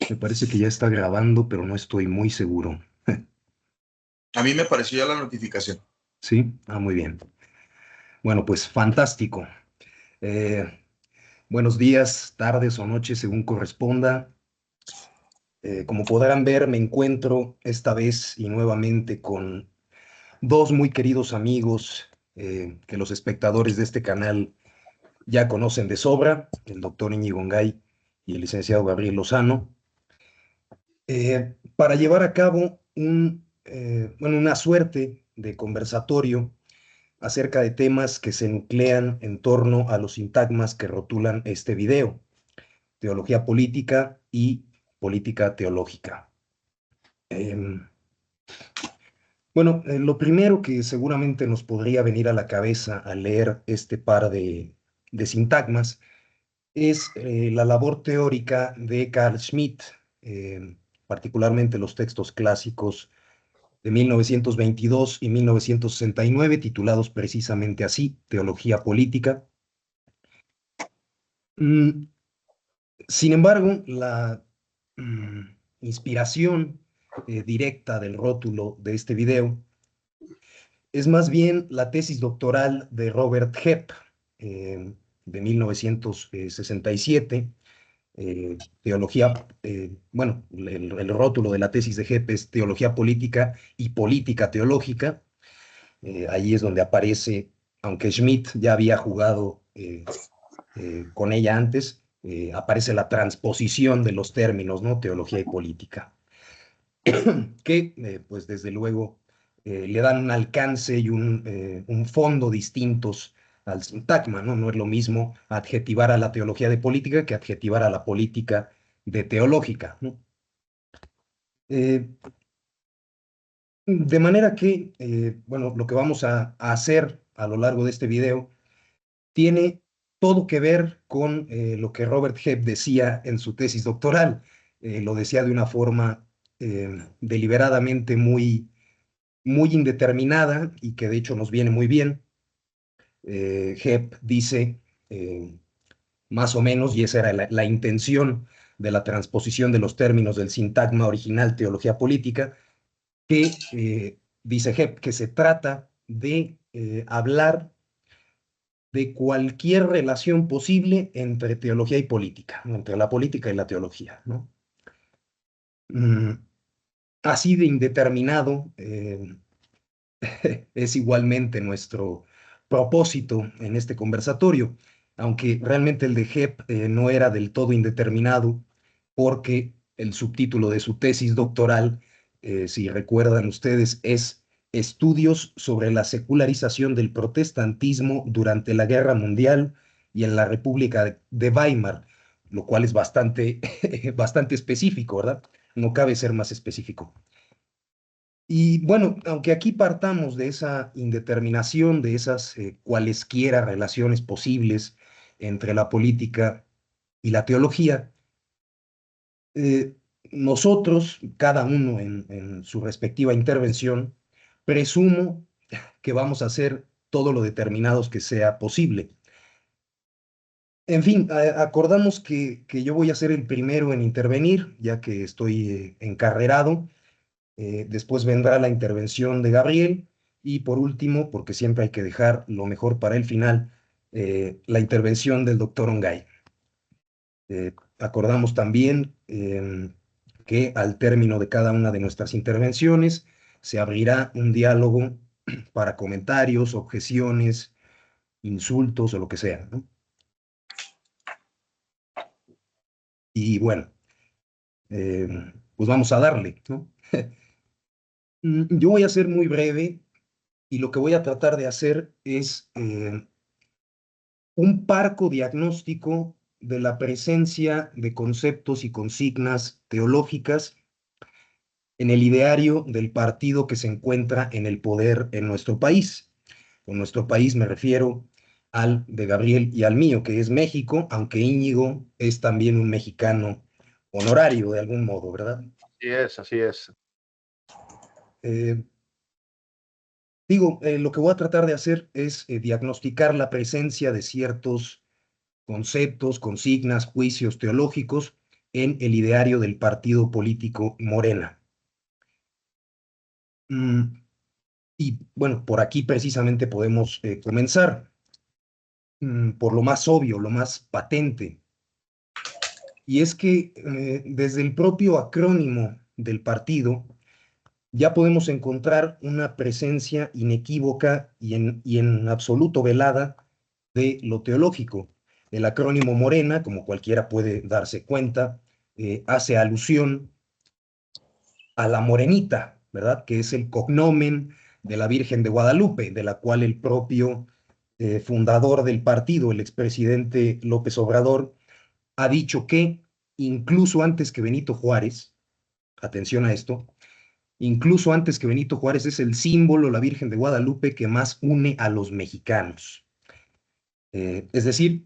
Me parece que ya está grabando, pero no estoy muy seguro. A mí me pareció ya la notificación. ¿Sí? Ah, muy bien. Bueno, pues fantástico. Eh, Buenos días, tardes o noches, según corresponda. Como podrán ver, me encuentro esta vez y nuevamente con dos muy queridos amigos que los espectadores de este canal ya conocen de sobra, el doctor Íñigo Ngay y el licenciado Gabriel Lozano, para llevar a cabo una suerte de conversatorio acerca de temas que se nuclean en torno a los sintagmas que rotulan este video: teología política y política teológica. Em, lo primero que seguramente nos podría venir a la cabeza al leer este par de sintagmas es la labor teórica de Carl Schmitt, particularmente los textos clásicos de 1922 y 1969, titulados precisamente así, Teología Política. Mm, Sin embargo, la mm, inspiración directa del rótulo de este video es más bien la tesis doctoral de Robert Hepp, de 1967. El rótulo de la tesis de Hepp es Teología Política y Política Teológica. Ahí es donde aparece, aunque Schmitt ya había jugado con ella antes, aparece la transposición de los términos, ¿no? Teología y política, que pues desde luego le dan un alcance y un fondo distintos al sintagma, ¿no? No es lo mismo adjetivar a la teología de política que adjetivar a la política de teológica, ¿no? Eh, de manera que, lo que vamos a hacer a lo largo de este video tiene todo que ver con lo que Robert Hebb decía en su tesis doctoral. Lo decía de una forma deliberadamente muy indeterminada y que de hecho nos viene muy bien. Hebb dice, eh, más o menos, y esa era la intención de la transposición de los términos del sintagma original teología política, que dice Hebb que se trata de hablar de cualquier relación posible entre teología y política, ¿no? Entre la política y la teología, ¿no? Mm, Así de indeterminado es igualmente nuestro propósito en este conversatorio, aunque realmente el de Hebb no era del todo indeterminado, porque el subtítulo de su tesis doctoral, si recuerdan ustedes, es Estudios sobre la secularización del protestantismo durante la Guerra Mundial y en la República de Weimar, lo cual es bastante, bastante específico, ¿verdad? No cabe ser más específico. Y bueno, aunque aquí partamos de esa indeterminación, de esas cualesquiera relaciones posibles entre la política y la teología, eh, nosotros, cada uno en su respectiva intervención, presumo que vamos a hacer todo lo determinados que sea posible. En fin, acordamos que yo voy a ser el primero en intervenir, ya que estoy encarrerado. Después vendrá la intervención de Gabriel y por último, porque siempre hay que dejar lo mejor para el final, la intervención del doctor Ongay. Acordamos también que al término de cada una de nuestras intervenciones se abrirá un diálogo para comentarios, objeciones, insultos o lo que sea, ¿no? Y bueno, eh, pues vamos a darle, ¿no? Yo voy a ser muy breve y lo que voy a tratar de hacer es un parco diagnóstico de la presencia de conceptos y consignas teológicas en el ideario del partido que se encuentra en el poder en nuestro país. Con nuestro país me refiero al de Gabriel y al mío, que es México, aunque Íñigo es también un mexicano honorario de algún modo, ¿verdad? Así es, así es. Eh, lo que voy a tratar de hacer es diagnosticar la presencia de ciertos conceptos, consignas, juicios teológicos en el ideario del partido político Morena. Y bueno, por aquí precisamente podemos comenzar, por lo más obvio, lo más patente. Y es que desde el propio acrónimo del partido ya podemos encontrar una presencia inequívoca y en absoluto velada de lo teológico. El acrónimo Morena, como cualquiera puede darse cuenta, hace alusión a la Morenita, ¿verdad? Que es el cognomen de la Virgen de Guadalupe, de la cual el propio fundador del partido, el expresidente López Obrador, ha dicho que incluso antes que Benito Juárez, atención a esto, incluso antes que Benito Juárez es el símbolo, la Virgen de Guadalupe, que más une a los mexicanos. Es decir,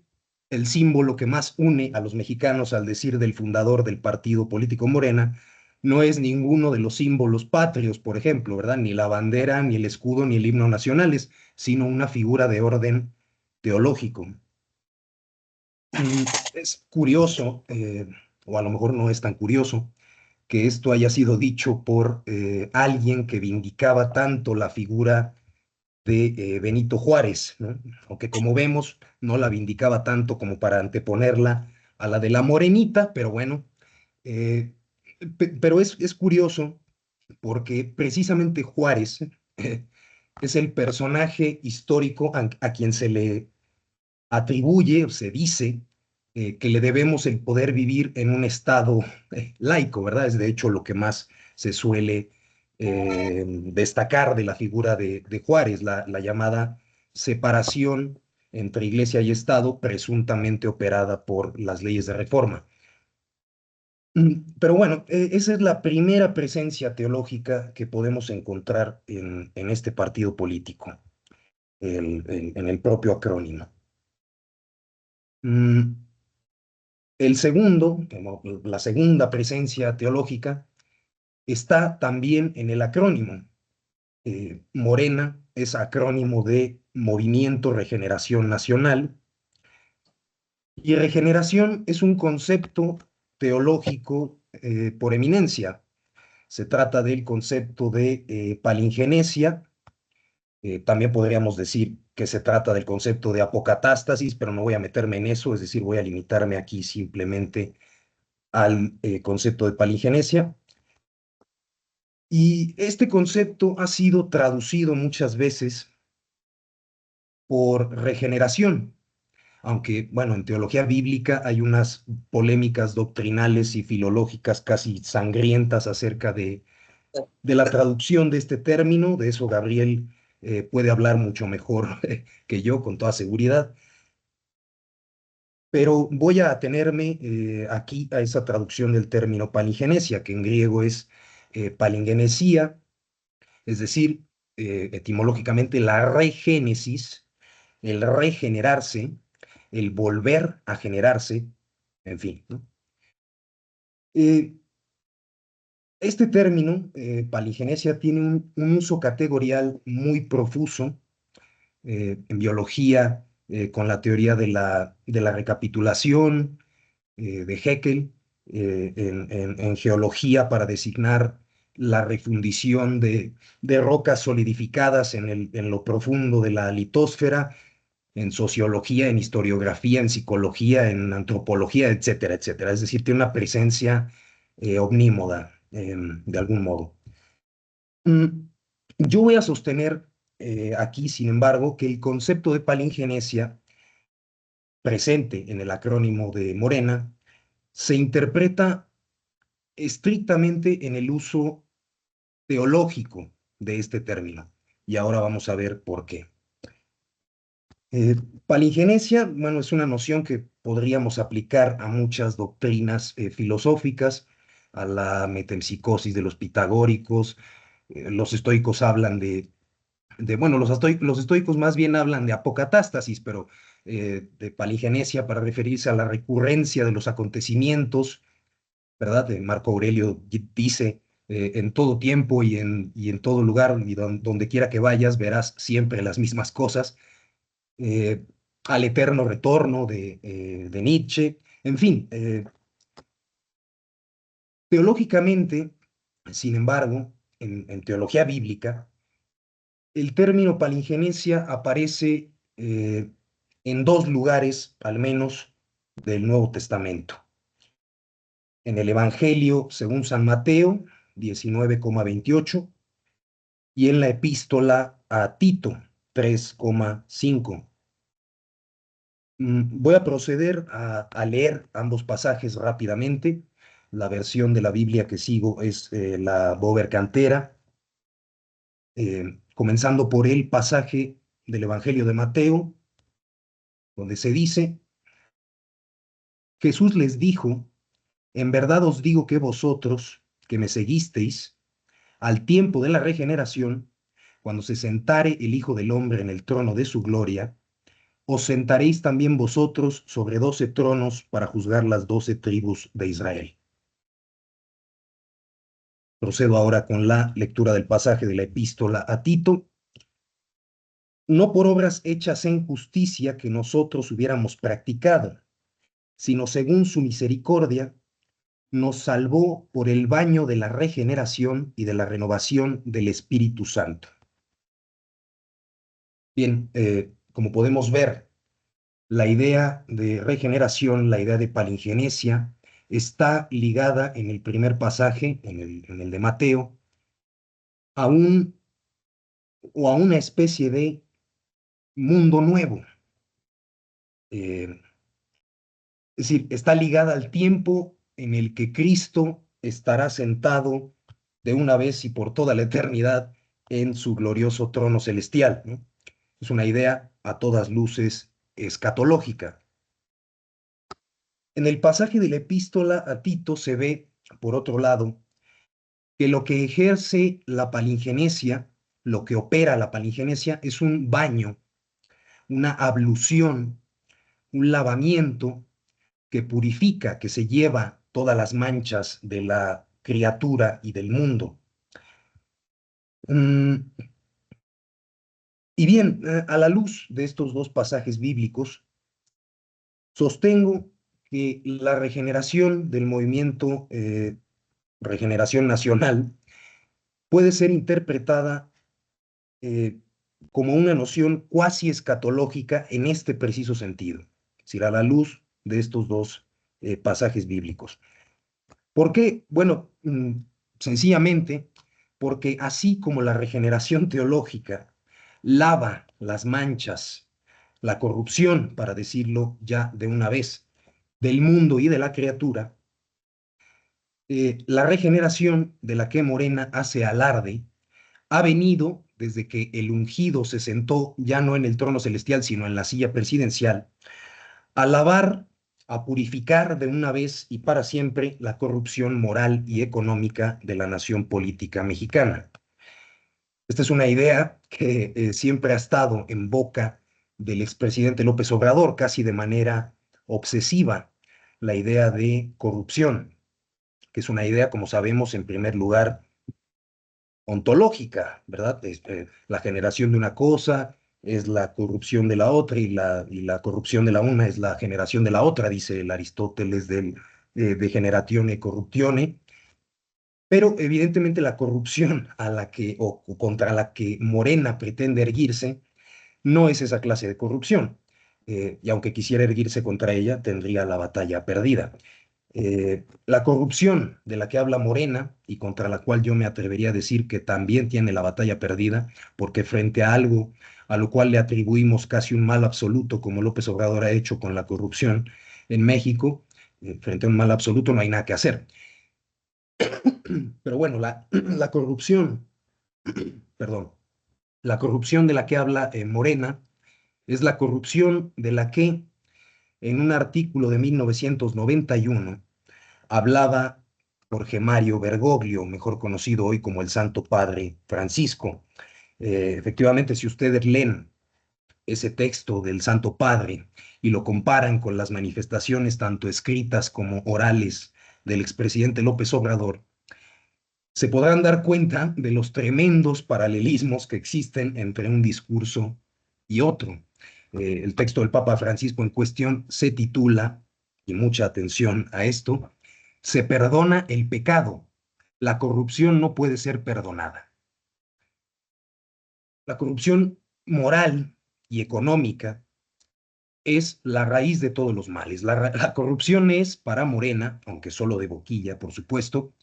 el símbolo que más une a los mexicanos, al decir del fundador del partido político Morena, no es ninguno de los símbolos patrios, por ejemplo, ¿verdad? Ni la bandera, ni el escudo, ni el himno nacionales, sino una figura de orden teológico. Es curioso, o a lo mejor no es tan curioso, que esto haya sido dicho por alguien que vindicaba tanto la figura de Benito Juárez, ¿no? Aunque como vemos, no la vindicaba tanto como para anteponerla a la de la Morenita, pero bueno, eh, pero es curioso porque precisamente Juárez es el personaje histórico a quien se le atribuye o se dice que le debemos el poder vivir en un estado laico, ¿verdad? Es de hecho lo que más se suele destacar de la figura de Juárez, la llamada separación entre iglesia y Estado, presuntamente operada por las leyes de reforma. Pero bueno, esa es la primera presencia teológica que podemos encontrar en este partido político, en el propio acrónimo. Mm, El segundo, la segunda presencia teológica, está también en el acrónimo. Morena es acrónimo de Movimiento Regeneración Nacional, y regeneración es un concepto teológico por eminencia. Se trata del concepto de palingenesia. También podríamos decir que se trata del concepto de apocatástasis, pero no voy a meterme en eso, es decir, voy a limitarme aquí simplemente al concepto de palingenesia. Y este concepto ha sido traducido muchas veces por regeneración, aunque, bueno, en teología bíblica hay unas polémicas doctrinales y filológicas casi sangrientas acerca de la traducción de este término. De eso Gabriel puede hablar mucho mejor que yo, con toda seguridad. Pero voy a atenerme aquí a esa traducción del término palingenesia, que en griego es palingenesia, es decir, etimológicamente la regénesis, el regenerarse, el volver a generarse, en fin, ¿no? Eh, este término, palingenesia, tiene un uso categorial muy profuso en biología, con la teoría de la recapitulación de Haeckel, en geología para designar la refundición de rocas solidificadas en lo profundo de la litosfera, en sociología, en historiografía, en psicología, en antropología, etcétera, etcétera. Es decir, tiene una presencia omnímoda, de algún modo. Mm, Yo voy a sostener aquí, sin embargo, que el concepto de palingenesia presente en el acrónimo de Morena se interpreta estrictamente en el uso teológico de este término. Y ahora vamos a ver por qué. Palingenesia, bueno, es una noción que podríamos aplicar a muchas doctrinas filosóficas, a la metempsicosis de los pitagóricos. Los estoicos hablan bueno, los estoicos más bien hablan de apocatástasis, pero de palingenesia para referirse a la recurrencia de los acontecimientos, ¿verdad? Marco Aurelio dice, en todo tiempo y en todo lugar, y donde quiera que vayas, verás siempre las mismas cosas. eh, Al eterno retorno de Nietzsche, en fin, Teológicamente, sin embargo, en teología bíblica, el término palingenesia aparece en dos lugares, al menos, del Nuevo Testamento. En el Evangelio según San Mateo 19,28 y en la epístola a Tito 3,5. Voy a proceder a leer ambos pasajes rápidamente. La versión de la Biblia que sigo es la Bover Cantera, comenzando por el pasaje del Evangelio de Mateo, donde se dice: Jesús les dijo, en verdad os digo que vosotros, que me seguisteis, al tiempo de la regeneración, cuando se sentare el Hijo del Hombre en el trono de su gloria, os sentaréis también vosotros sobre 12 tronos para juzgar las 12 tribus de Israel. Procedo ahora con la lectura del pasaje de la epístola a Tito. No por obras hechas en justicia que nosotros hubiéramos practicado, sino según su misericordia, nos salvó por el baño de la regeneración y de la renovación del Espíritu Santo. Bien, como podemos ver, la idea de regeneración, la idea de palingenesia, está ligada en el primer pasaje, en el de Mateo, a a una especie de mundo nuevo. Es decir, está ligada al tiempo en el que Cristo estará sentado de una vez y por toda la eternidad en su glorioso trono celestial, ¿no? Es una idea a todas luces escatológica. En el pasaje de la epístola a Tito se ve, por otro lado, que lo que ejerce la palingenesia, lo que opera la palingenesia, es un baño, una ablución, un lavamiento que purifica, que se lleva todas las manchas de la criatura y del mundo. Y bien, a la luz de estos dos pasajes bíblicos, sostengo que la regeneración del movimiento Regeneración Nacional puede ser interpretada como una noción cuasi escatológica en este preciso sentido, es decir, a la luz de estos dos pasajes bíblicos. ¿Por qué? Bueno, sencillamente porque así como la regeneración teológica lava las manchas, la corrupción, para decirlo ya de una vez, del mundo y de la criatura, la regeneración de la que Morena hace alarde ha venido desde que el ungido se sentó ya no en el trono celestial, sino en la silla presidencial, a lavar, a purificar de una vez y para siempre la corrupción moral y económica de la nación política mexicana. Esta es una idea que siempre ha estado en boca del expresidente López Obrador, casi de manera obsesiva, la idea de corrupción, que es una idea, como sabemos, en primer lugar, ontológica, ¿verdad? La generación de una cosa es la corrupción de la otra y la corrupción de la una es la generación de la otra, dice el Aristóteles del de generatione corruptione. Pero evidentemente la corrupción a la que o contra la que Morena pretende erguirse no es esa clase de corrupción. Y aunque quisiera erguirse contra ella, tendría la batalla perdida. La corrupción de la que habla Morena y contra la cual yo me atrevería a decir que también tiene la batalla perdida, porque frente a algo a lo cual le atribuimos casi un mal absoluto, como López Obrador ha hecho con la corrupción en México, frente a un mal absoluto no hay nada que hacer. Pero bueno, la corrupción, perdón, la corrupción de la que habla Morena es la corrupción de la que en un artículo de 1991 hablaba Jorge Mario Bergoglio, mejor conocido hoy como el Santo Padre Francisco. Efectivamente, si ustedes leen ese texto del Santo Padre y lo comparan con las manifestaciones tanto escritas como orales del expresidente López Obrador, se podrán dar cuenta de los tremendos paralelismos que existen entre un discurso y otro. El texto del Papa Francisco en cuestión se titula, y mucha atención a esto, Se perdona el pecado. La corrupción no puede ser perdonada. La corrupción moral y económica es la raíz de todos los males. La corrupción es, para Morena, aunque solo de boquilla, por supuesto,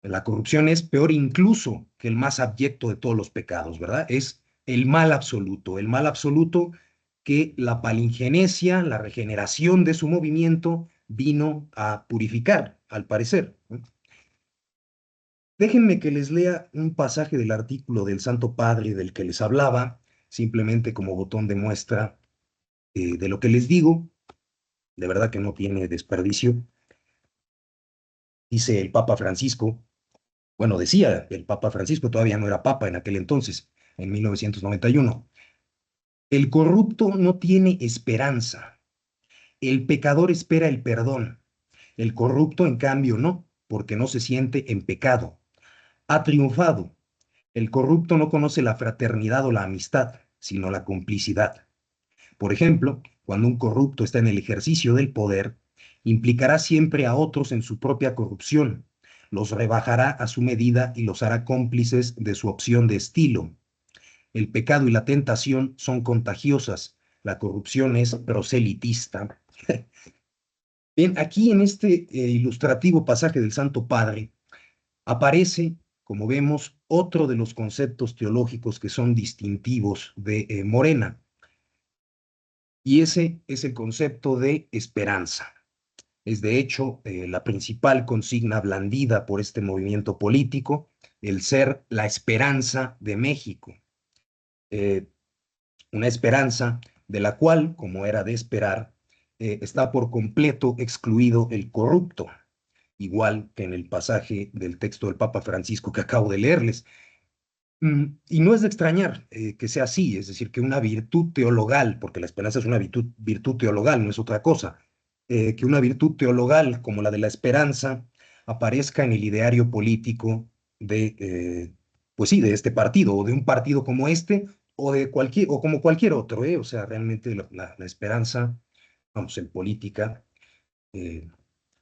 la corrupción es peor incluso que el más abyecto de todos los pecados, ¿verdad? Es el mal absoluto que la palingenesia, la regeneración de su movimiento vino a purificar, al parecer, ¿no? Déjenme que les lea un pasaje del artículo del Santo Padre del que les hablaba, simplemente como botón de muestra de lo que les digo. De verdad que no tiene desperdicio. Dice el Papa Francisco, bueno, decía el Papa Francisco, todavía no era Papa en aquel entonces, en 1991. El corrupto no tiene esperanza. El pecador espera el perdón. El corrupto, en cambio, no, porque no se siente en pecado. Ha triunfado. El corrupto no conoce la fraternidad o la amistad, sino la complicidad. Por ejemplo, cuando un corrupto está en el ejercicio del poder, implicará siempre a otros en su propia corrupción, los rebajará a su medida y los hará cómplices de su opción de estilo. El pecado y la tentación son contagiosas, la corrupción es proselitista. Bien, aquí en este ilustrativo pasaje del Santo Padre aparece, como vemos, otro de los conceptos teológicos que son distintivos de Morena, y ese es el concepto de esperanza. Es de hecho la principal consigna blandida por este movimiento político, el ser la esperanza de México. Eh, una esperanza de la cual, como era de esperar, está por completo excluido el corrupto, igual que en el pasaje del texto del Papa Francisco que acabo de leerles. Y no es de extrañar que sea así, es decir, que una virtud teologal, porque la esperanza es una virtud teologal, no es otra cosa, que una virtud teologal como la de la esperanza aparezca en el ideario político pues sí, de este partido, o de un partido como este, o como cualquier otro, ¿eh? O sea, realmente la esperanza, vamos, en política, eh,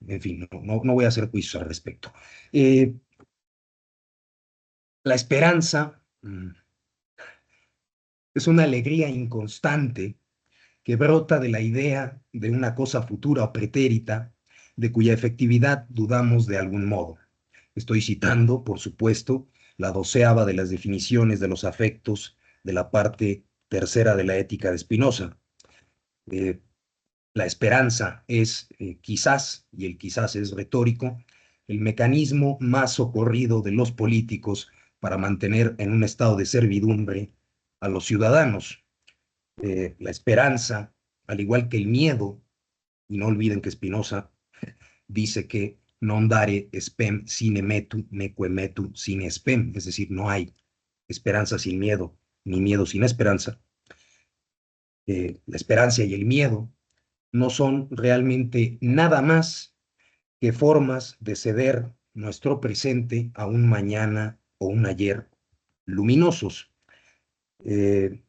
en fin, no voy a hacer juicios al respecto. Eh, la esperanza es una alegría inconstante que brota de la idea de una cosa futura o pretérita, de cuya efectividad dudamos de algún modo. Estoy citando, por supuesto, la 12ª de las definiciones de los afectos de la parte tercera de la ética de Spinoza. Eh, la esperanza es quizás, y el quizás es retórico, el mecanismo más socorrido de los políticos para mantener en un estado de servidumbre a los ciudadanos. La esperanza, al igual que el miedo, y no olviden que Spinoza dice que non dare spem sine metu, neque metu sine spem, es decir, no hay esperanza sin miedo, ni miedo sin esperanza. La esperanza y el miedo no son realmente nada más que formas de ceder nuestro presente a un mañana o un ayer luminosos. Eh,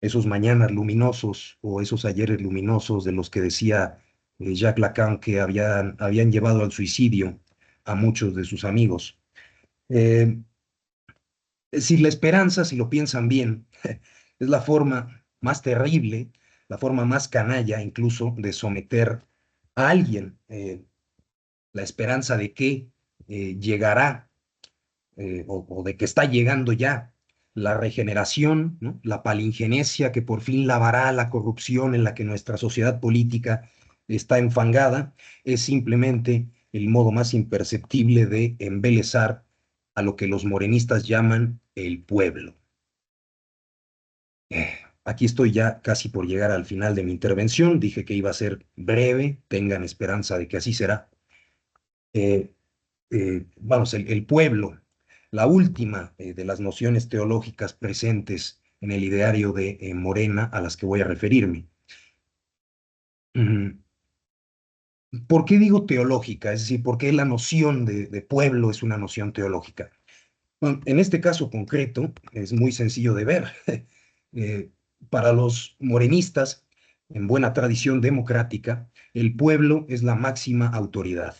esos mañanas luminosos o esos ayeres luminosos de los que decía Jacques Lacan que habían llevado al suicidio a muchos de sus amigos. Eh, si la esperanza, si lo piensan bien, es la forma más terrible, la forma más canalla incluso de someter a alguien. La esperanza de que llegará o de que está llegando ya la regeneración, ¿no? La palingenesia que por fin lavará la corrupción en la que nuestra sociedad política está enfangada, es simplemente el modo más imperceptible de embelezar a lo que los morenistas llaman el pueblo. Aquí estoy ya casi por llegar al final de mi intervención. Dije que iba a ser breve, tengan esperanza de que así será. Eh, vamos, el pueblo, la última de las nociones teológicas presentes en el ideario de Morena a las que voy a referirme. Mm, ¿Por qué digo teológica? Es decir, ¿por qué la noción de pueblo es una noción teológica? Bueno, en este caso concreto es muy sencillo de ver. Eh, para los morenistas, en buena tradición democrática, el pueblo es la máxima autoridad.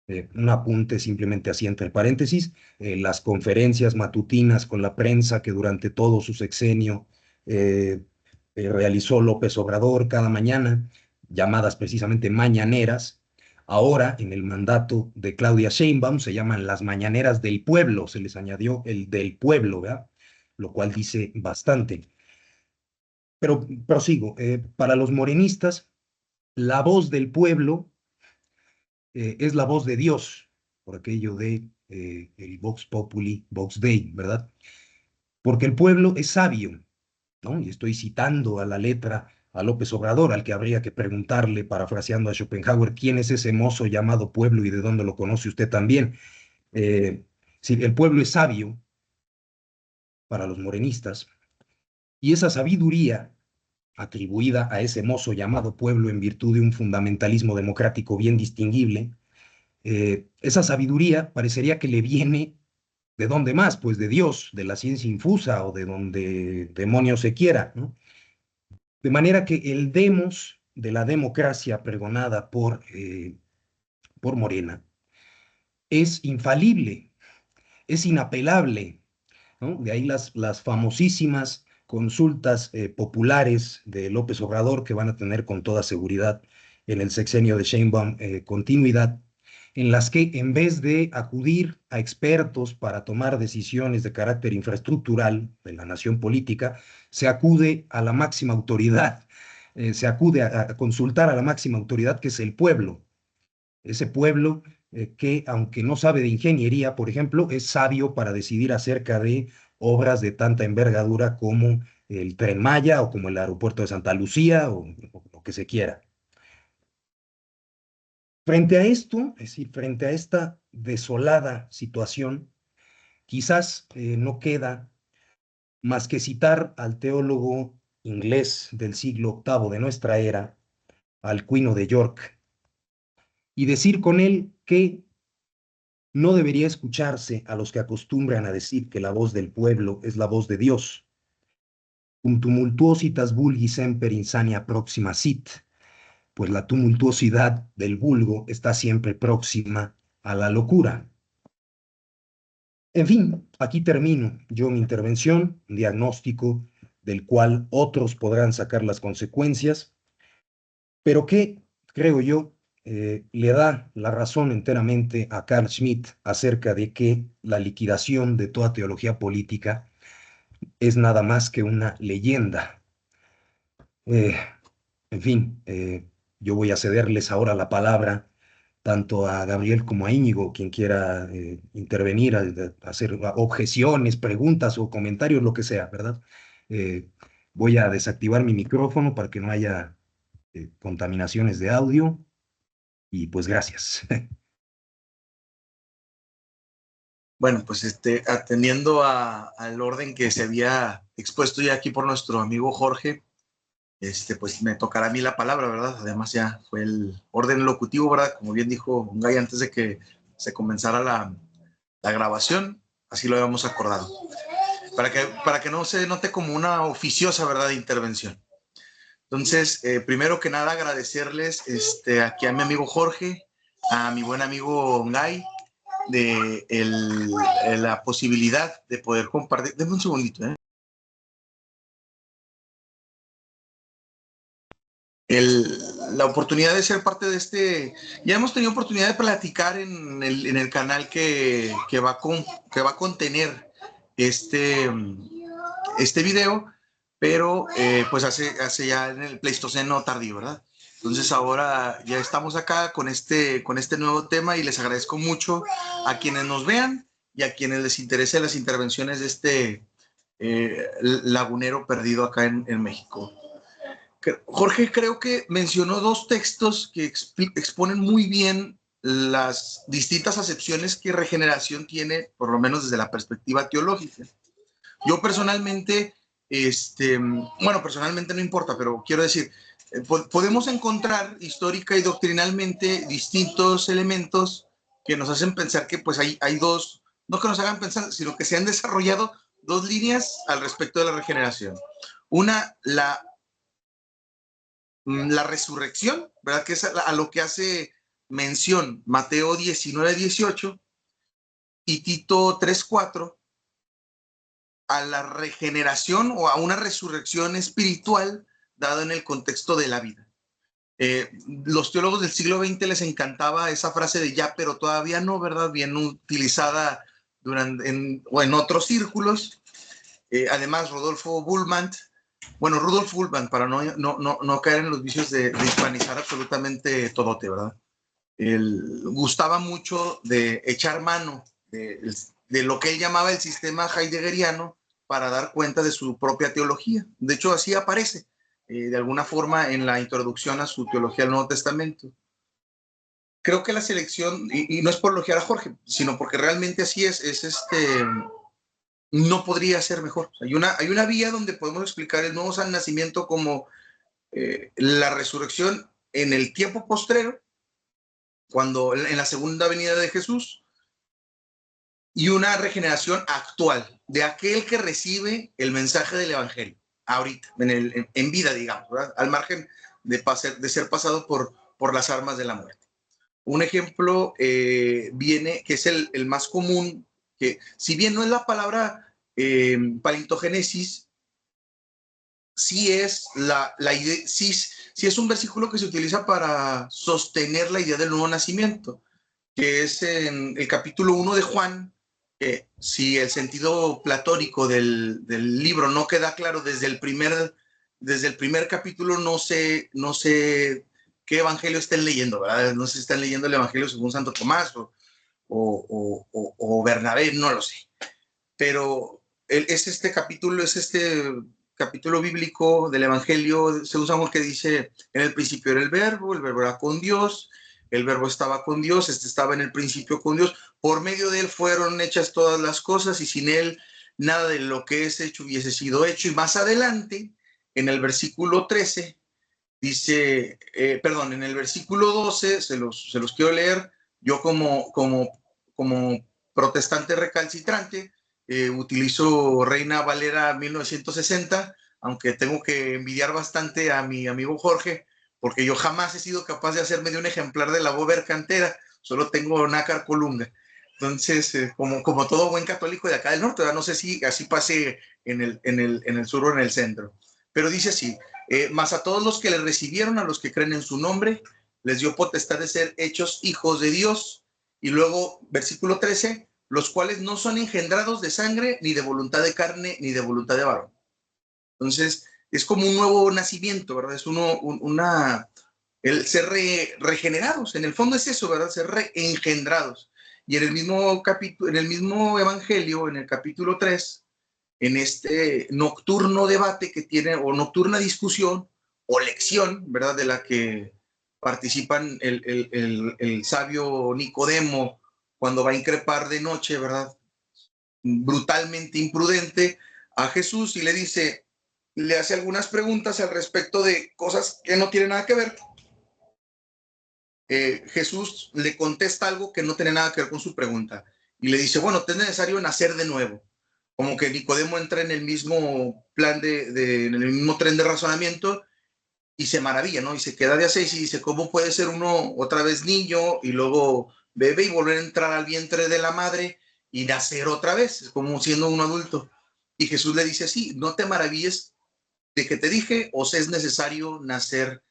Un apunte simplemente así entre paréntesis, las conferencias matutinas con la prensa que durante todo su sexenio eh, realizó López Obrador cada mañana, llamadas precisamente mañaneras. Ahora, en el mandato de Claudia Sheinbaum, se llaman las mañaneras del pueblo, se les añadió el del pueblo, ¿verdad? Lo cual dice bastante. Pero prosigo, para los morenistas, la voz del pueblo es la voz de Dios, por aquello de el Vox Populi, Vox Dei, ¿verdad? Porque el pueblo es sabio, ¿no? Y estoy citando a la letra a López Obrador, al que habría que preguntarle, parafraseando a Schopenhauer, quién es ese mozo llamado pueblo y de dónde lo conoce usted también. Si el pueblo es sabio para los morenistas, y esa sabiduría atribuida a ese mozo llamado pueblo en virtud de un fundamentalismo democrático bien distinguible, esa sabiduría parecería que le viene de dónde más, pues de Dios, de la ciencia infusa o de donde demonio se quiera, ¿no? De manera que el demos de la democracia pregonada por Morena es infalible, es inapelable, ¿no? De ahí las famosísimas consultas populares de López Obrador que van a tener con toda seguridad en el sexenio de Sheinbaum continuidad, en las que en vez de acudir a expertos para tomar decisiones de carácter infraestructural de la nación política, se acude a la máxima autoridad, se acude a consultar a la máxima autoridad que es el pueblo, ese pueblo que, aunque no sabe de ingeniería, por ejemplo, es sabio para decidir acerca de obras de tanta envergadura como el Tren Maya o como el aeropuerto de Santa Lucía o lo que se quiera. Frente a esto, es decir, frente a esta desolada situación, quizás no queda más que citar al teólogo inglés del siglo octavo de nuestra era, Alcuino de York, y decir con él que no debería escucharse a los que acostumbran a decir que la voz del pueblo es la voz de Dios. Cum tumultuositas vulgi semper insania proxima sit, pues la tumultuosidad del vulgo está siempre próxima a la locura. En fin, aquí termino yo mi intervención, un diagnóstico del cual otros podrán sacar las consecuencias, pero que, creo yo, le da la razón enteramente a Carl Schmitt acerca de que la liquidación de toda teología política es nada más que una leyenda. Eh, en fin, yo voy a cederles ahora la palabra tanto a Gabriel como a Íñigo, quien quiera intervenir, hacer objeciones, preguntas o comentarios, lo que sea, ¿verdad? Eh, Voy a desactivar mi micrófono para que no haya contaminaciones de audio y pues gracias. Bueno, pues atendiendo al orden que se había expuesto ya aquí por nuestro amigo Jorge, pues me tocará a mí la palabra, ¿verdad? Además ya fue el orden locutivo, ¿verdad? Como bien dijo Gay antes de que se comenzara la grabación, así lo habíamos acordado, para que no se note como una oficiosa, ¿verdad?, de intervención. Entonces, primero que nada, agradecerles aquí a mi amigo Jorge, a mi buen amigo Gay, de la posibilidad de poder compartir. Denme un segundito, ¿eh? La oportunidad de ser parte de ya hemos tenido oportunidad de platicar en el canal que va a contener este, video, pero pues hace ya en el Pleistoceno tardío, ¿verdad? Entonces ahora ya estamos acá con este nuevo tema y les agradezco mucho a quienes nos vean y a quienes les interese las intervenciones de lagunero perdido acá en México. Jorge creo que mencionó dos textos que exponen muy bien las distintas acepciones que regeneración tiene, por lo menos desde la perspectiva teológica. Yo personalmente, bueno, personalmente no importa, pero quiero decir, podemos encontrar histórica y doctrinalmente distintos elementos que nos hacen pensar que pues hay dos, no que nos hagan pensar, sino que se han desarrollado dos líneas al respecto de la regeneración. Una, la resurrección, ¿verdad? Que es a lo que hace mención Mateo 19:18 y Tito 3:4 a la regeneración o a una resurrección espiritual dada en el contexto de la vida. Los teólogos del siglo XX les encantaba esa frase de ya, pero todavía no, ¿verdad? Bien utilizada o en otros círculos. Además, Rudolf Bultmann, para no caer en los vicios de hispanizar absolutamente todote, ¿verdad? Él gustaba mucho de echar mano de lo que él llamaba el sistema heideggeriano para dar cuenta de su propia teología. De hecho, así aparece de alguna forma en la introducción a su teología del Nuevo Testamento. Creo que la selección, y no es por elogiar a Jorge, sino porque realmente así es no podría ser mejor. Hay una vía donde podemos explicar el nuevo nacimiento como la resurrección en el tiempo postrero, cuando en la segunda venida de Jesús, y una regeneración actual de aquel que recibe el mensaje del Evangelio, ahorita, en vida, digamos, ¿verdad? Al margen de ser pasado por las armas de la muerte. Un ejemplo viene, que es el más común, que si bien no es la palabra palintogénesis, sí es la idea, sí es un versículo que se utiliza para sostener la idea del nuevo nacimiento, que es en el capítulo 1 de Juan. Si el sentido platónico del libro no queda claro desde el primer capítulo, no sé qué evangelio estén leyendo, ¿verdad? No sé si están leyendo el evangelio según Santo Tomás o Bernabé, no lo sé. Pero es este capítulo bíblico del evangelio, según San Juan, que dice: en el principio era el verbo era con Dios, el verbo estaba con Dios, estaba en el principio con Dios, por medio de él fueron hechas todas las cosas, y sin él nada de lo que es hecho hubiese sido hecho. Y más adelante, en el versículo 13, dice, en el versículo 12, se los quiero leer, yo como protestante recalcitrante, utilizo Reina Valera 1960, aunque tengo que envidiar bastante a mi amigo Jorge, porque yo jamás he sido capaz de hacerme de un ejemplar de la Bover cantera, solo tengo nácar colunga. Entonces, como todo buen católico de acá del norte, no sé si así pase en el sur o en el centro, pero dice así: más a todos los que le recibieron, a los que creen en su nombre, les dio potestad de ser hechos hijos de Dios. Y luego, versículo 13, los cuales no son engendrados de sangre, ni de voluntad de carne, ni de voluntad de varón. Entonces, es como un nuevo nacimiento, ¿verdad? Es el ser regenerados. En el fondo es eso, ¿verdad? Ser reengendrados. Y en el mismo capítulo, en el mismo evangelio, en el capítulo 3, en este nocturno debate que tiene, o nocturna discusión, o lección, ¿verdad? De la que participan el sabio Nicodemo cuando va a increpar de noche, ¿verdad? Brutalmente imprudente a Jesús, y le hace algunas preguntas al respecto de cosas que no tienen nada que ver. Jesús le contesta algo que no tiene nada que ver con su pregunta, y le dice: bueno, es necesario nacer de nuevo. Como que Nicodemo entra en el mismo plan en el mismo tren de razonamiento, y se maravilla, ¿no? Y se queda de a seis y dice: ¿cómo puede ser uno otra vez niño y luego bebé y volver a entrar al vientre de la madre y nacer otra vez, como siendo un adulto? Y Jesús le dice: sí, no te maravilles de que te dije, o sea, es necesario nacer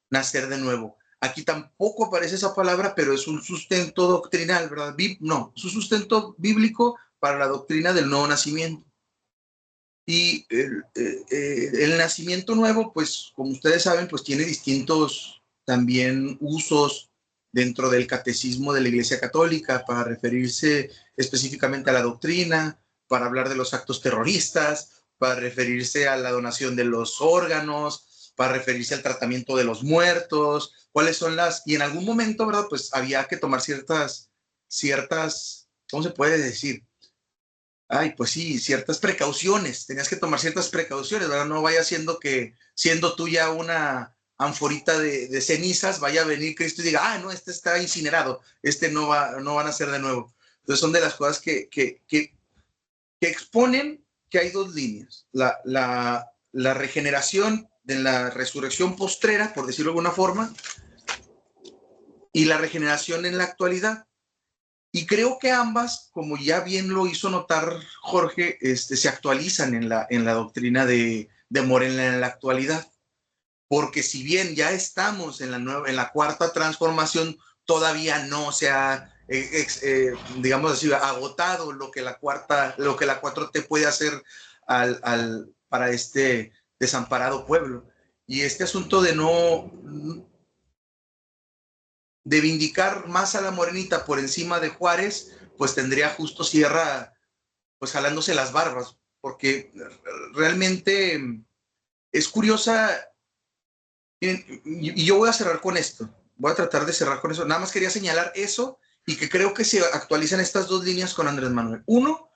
de nuevo. Aquí tampoco aparece esa palabra, pero es un sustento doctrinal, ¿verdad? No, es un sustento bíblico para la doctrina del nuevo nacimiento. Y el nacimiento nuevo, pues como ustedes saben, pues tiene distintos también usos dentro del catecismo de la Iglesia Católica, para referirse específicamente a la doctrina, para hablar de los actos terroristas, para referirse a la donación de los órganos, para referirse al tratamiento de los muertos, cuáles son y en algún momento, ¿verdad? Pues había que tomar ciertas, ¿cómo se puede decir? Pues sí, ciertas precauciones, tenías que tomar ciertas precauciones, ¿verdad? No vaya siendo que, siendo tú ya una anforita de cenizas, vaya a venir Cristo y diga: no, este está incinerado, no van a ser de nuevo. Entonces son de las cosas que exponen que hay dos líneas: la regeneración de la resurrección postrera, por decirlo de alguna forma, y la regeneración en la actualidad. Y creo que ambas, como ya bien lo hizo notar Jorge, se actualizan en la doctrina de Morena en la actualidad. Porque si bien ya estamos en la cuarta transformación, todavía no se ha, digamos así, agotado lo que la 4T puede hacer para este desamparado pueblo. Y este asunto de vindicar más a la Morenita por encima de Juárez, pues tendría justo Sierra pues jalándose las barbas, porque realmente es curiosa. Y yo voy a cerrar con esto, voy a tratar de cerrar con eso. Nada más quería señalar eso y que creo que se actualizan estas dos líneas con Andrés Manuel. Uno,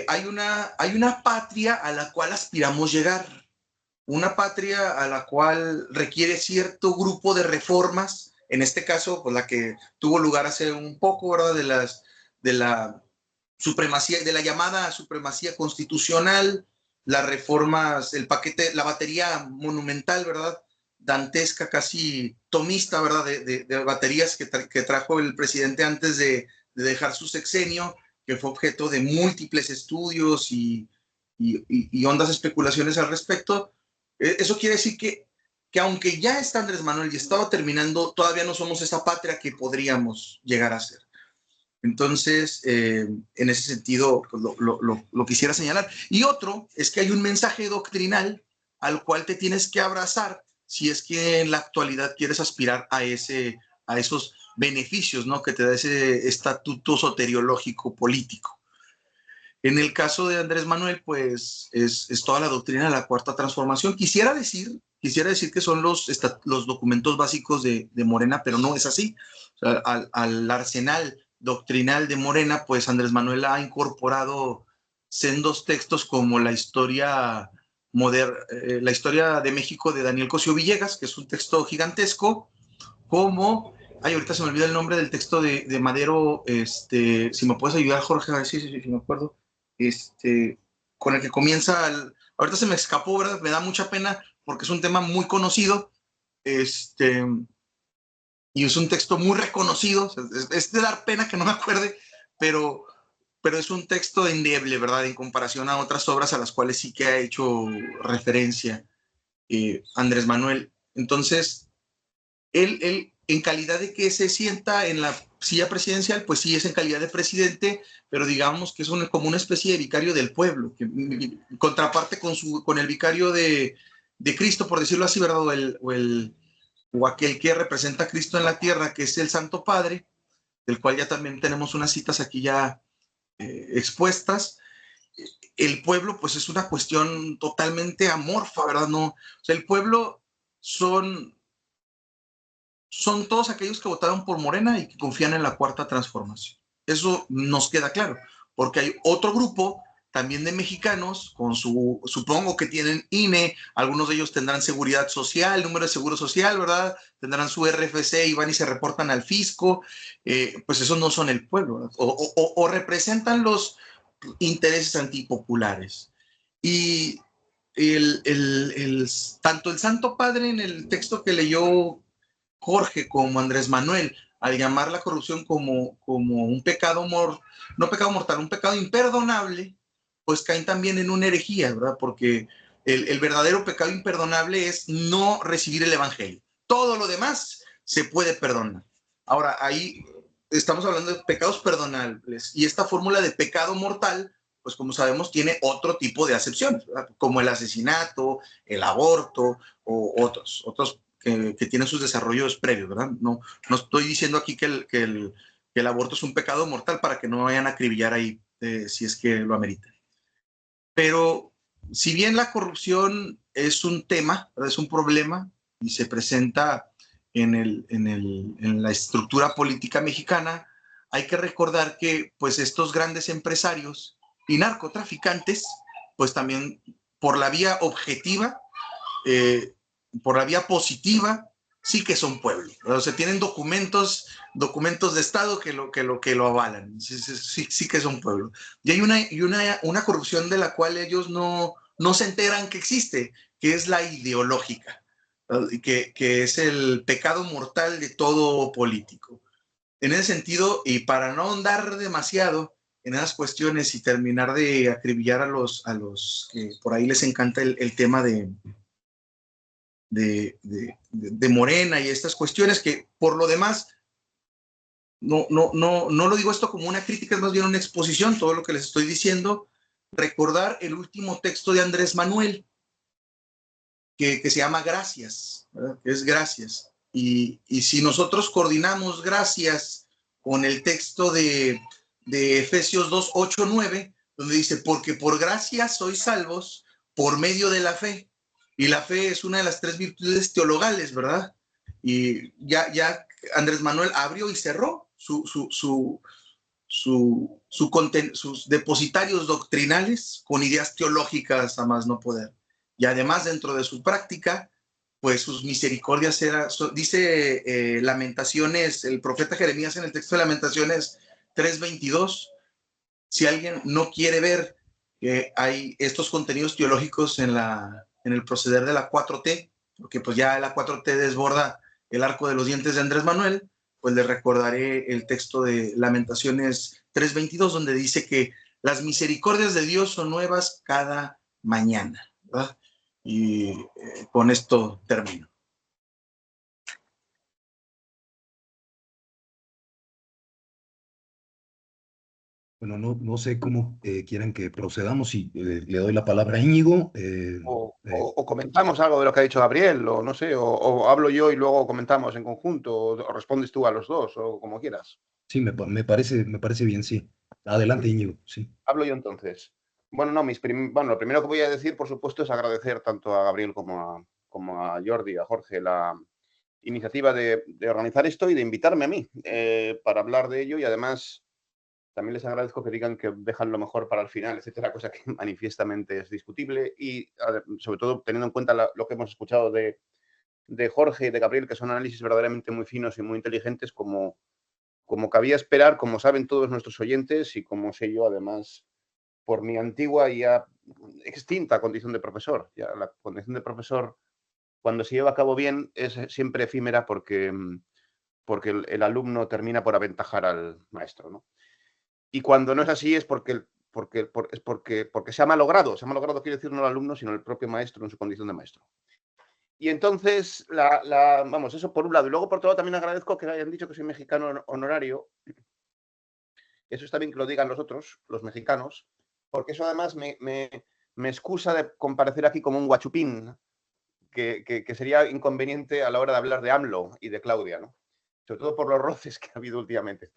hay una patria a la cual aspiramos llegar, una patria a la cual requiere cierto grupo de reformas, en este caso, pues la que tuvo lugar hace un poco, ¿verdad? De la supremacía, de la llamada supremacía constitucional, las reformas, el paquete, la batería monumental, ¿verdad? Dantesca, casi tomista, ¿verdad? De baterías que trajo el presidente antes de dejar su sexenio, que fue objeto de múltiples estudios y hondas especulaciones al respecto. Eso quiere decir que aunque ya está Andrés Manuel y estaba terminando, todavía no somos esa patria que podríamos llegar a ser. Entonces, en ese sentido, pues lo quisiera señalar. Y otro es que hay un mensaje doctrinal al cual te tienes que abrazar si es que en la actualidad quieres aspirar a esos beneficios, ¿no? Que te da ese estatuto soteriológico político. En el caso de Andrés Manuel, pues es toda la doctrina de la cuarta transformación. Quisiera decir que son los documentos básicos de Morena, pero no es así. O sea, al arsenal doctrinal de Morena, pues Andrés Manuel ha incorporado sendos textos como la historia la historia de México de Daniel Cosío Villegas, que es un texto gigantesco, como, ay, ahorita se me olvida el nombre del texto de Madero, si me puedes ayudar, Jorge, a ver si me acuerdo, con el que comienza, ahorita se me escapó, ¿verdad? Me da mucha pena porque es un tema muy conocido, y es un texto muy reconocido, es de dar pena que no me acuerde, pero, pero es un texto endeble, ¿verdad? En comparación a otras obras a las cuales sí que ha hecho referencia Andrés Manuel. Entonces, él, en calidad de que se sienta en la silla presidencial, pues sí es en calidad de presidente, pero digamos que es como una especie de vicario del pueblo, que contraparte con el vicario de Cristo, por decirlo así, ¿verdad? O aquel que representa a Cristo en la tierra, que es el Santo Padre, del cual ya también tenemos unas citas aquí ya expuestas. El pueblo, pues es una cuestión totalmente amorfa, ¿verdad? No, o sea, el pueblo son todos aquellos que votaron por Morena y que confían en la cuarta transformación. Eso nos queda claro, porque hay otro grupo también de mexicanos, supongo que tienen INE, algunos de ellos tendrán seguridad social, número de seguro social, ¿verdad? Tendrán su RFC y van y se reportan al fisco, pues esos no son el pueblo, ¿verdad? O representan los intereses antipopulares. Y tanto el Santo Padre en el texto que leyó Jorge como Andrés Manuel, al llamar la corrupción como un pecado no pecado mortal, un pecado imperdonable, pues caen también en una herejía, ¿verdad? Porque el verdadero pecado imperdonable es no recibir el evangelio. Todo lo demás se puede perdonar. Ahora, ahí estamos hablando de pecados perdonables y esta fórmula de pecado mortal, pues como sabemos, tiene otro tipo de acepciones, ¿verdad? Como el asesinato, el aborto o otros que tienen sus desarrollos previos, ¿verdad? No estoy diciendo aquí que el aborto es un pecado mortal para que no vayan a acribillar ahí si es que lo amerita. Pero si bien la corrupción es un tema, ¿verdad? Es un problema y se presenta en la estructura política mexicana, hay que recordar que pues estos grandes empresarios y narcotraficantes, pues también por la vía objetiva, eh, por la vía positiva, sí que son pueblo. O sea, tienen documentos de Estado que lo avalan. Sí que son pueblo. Y hay una corrupción de la cual ellos no se enteran que existe, que es la ideológica. que es el pecado mortal de todo político. En ese sentido, y para no ahondar demasiado en esas cuestiones y terminar de acribillar a los que por ahí les encanta el tema de Morena y estas cuestiones, que por lo demás no lo digo esto como una crítica, es más bien una exposición, todo lo que les estoy diciendo, recordar el último texto de Andrés Manuel, que se llama Gracias, ¿verdad? Es Gracias. Y si nosotros coordinamos Gracias con el texto de Efesios 2, 8, 9, donde dice, porque por gracia sois salvos por medio de la fe. Y la fe es una de las tres virtudes teologales, ¿verdad? Y ya Andrés Manuel abrió y cerró sus depositarios doctrinales con ideas teológicas a más no poder. Y además, dentro de su práctica, pues sus misericordias dice Lamentaciones, el profeta Jeremías en el texto de Lamentaciones 3:22, si alguien no quiere ver que hay estos contenidos teológicos en el proceder de la 4T, porque pues ya la 4T desborda el arco de los dientes de Andrés Manuel, pues les recordaré el texto de Lamentaciones 3:22, donde dice que las misericordias de Dios son nuevas cada mañana, ¿verdad? Y con esto termino. Bueno, no sé cómo quieren que procedamos. Si le doy la palabra a Íñigo. O comentamos algo de lo que ha dicho Gabriel, o no sé, o hablo yo y luego comentamos en conjunto, o respondes tú a los dos, o como quieras. Sí, me parece bien, sí. Adelante, Íñigo, sí. Hablo yo entonces. Bueno, no, bueno, lo primero que voy a decir, por supuesto, es agradecer tanto a Gabriel como a Jordi, a Jorge, la iniciativa de organizar esto y de invitarme a mí para hablar de ello, y además también les agradezco que digan que dejan lo mejor para el final, etcétera, cosa que manifiestamente es discutible, y sobre todo teniendo en cuenta lo que hemos escuchado de Jorge y de Gabriel, que son análisis verdaderamente muy finos y muy inteligentes, como cabía esperar, como saben todos nuestros oyentes y como sé yo, además, por mi antigua y ya extinta condición de profesor. Ya la condición de profesor, cuando se lleva a cabo bien, es siempre efímera porque el alumno termina por aventajar al maestro, ¿no? Y cuando no es así es porque se ha malogrado. Se ha malogrado quiere decir no el alumno, sino el propio maestro en su condición de maestro. Y entonces, vamos, eso por un lado. Y luego, por otro lado, también agradezco que hayan dicho que soy mexicano honorario. Eso está bien que lo digan los otros, los mexicanos, porque eso además me excusa de comparecer aquí como un guachupín, que sería inconveniente a la hora de hablar de AMLO y de Claudia, ¿no? Sobre todo por los roces que ha habido últimamente.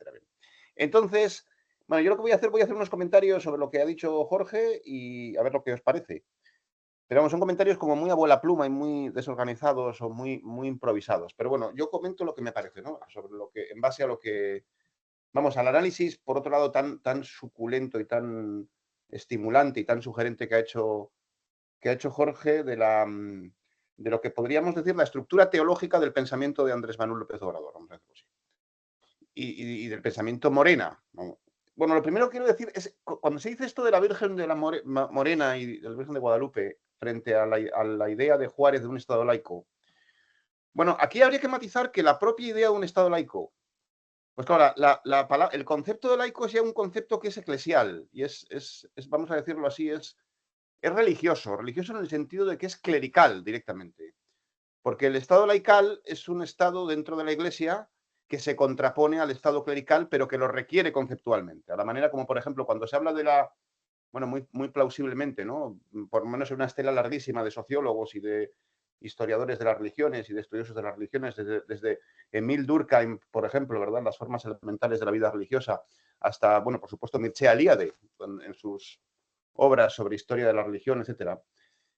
Entonces, bueno, yo lo que voy a hacer unos comentarios sobre lo que ha dicho Jorge y a ver lo que os parece. Pero vamos, son comentarios como muy a vuela pluma y muy desorganizados o muy, muy improvisados. Pero bueno, yo comento lo que me parece, ¿no? Sobre lo que, en base a lo que, vamos, al análisis, por otro lado, tan suculento y tan estimulante y tan sugerente que ha hecho Jorge de lo que podríamos decir la estructura teológica del pensamiento de Andrés Manuel López Obrador, vamos a decirlo así. Y del pensamiento Morena, ¿no? Bueno, lo primero que quiero decir es, cuando se dice esto de la Virgen de la Morena y de la Virgen de Guadalupe frente a la idea de Juárez de un Estado laico, bueno, aquí habría que matizar que la propia idea de un Estado laico, pues claro, el concepto de laico es ya un concepto que es eclesial y vamos a decirlo así, es religioso en el sentido de que es clerical directamente, porque el Estado laical es un Estado dentro de la Iglesia que se contrapone al Estado clerical, pero que lo requiere conceptualmente. A la manera como, por ejemplo, cuando se habla de bueno, muy, muy plausiblemente, ¿no? Por lo menos en una estela larguísima de sociólogos y de historiadores de las religiones y de estudiosos de las religiones, desde Emil Durkheim, por ejemplo, ¿verdad? Las formas elementales de la vida religiosa, hasta, bueno, por supuesto, Mircea Eliade, en sus obras sobre historia de la religión, etcétera.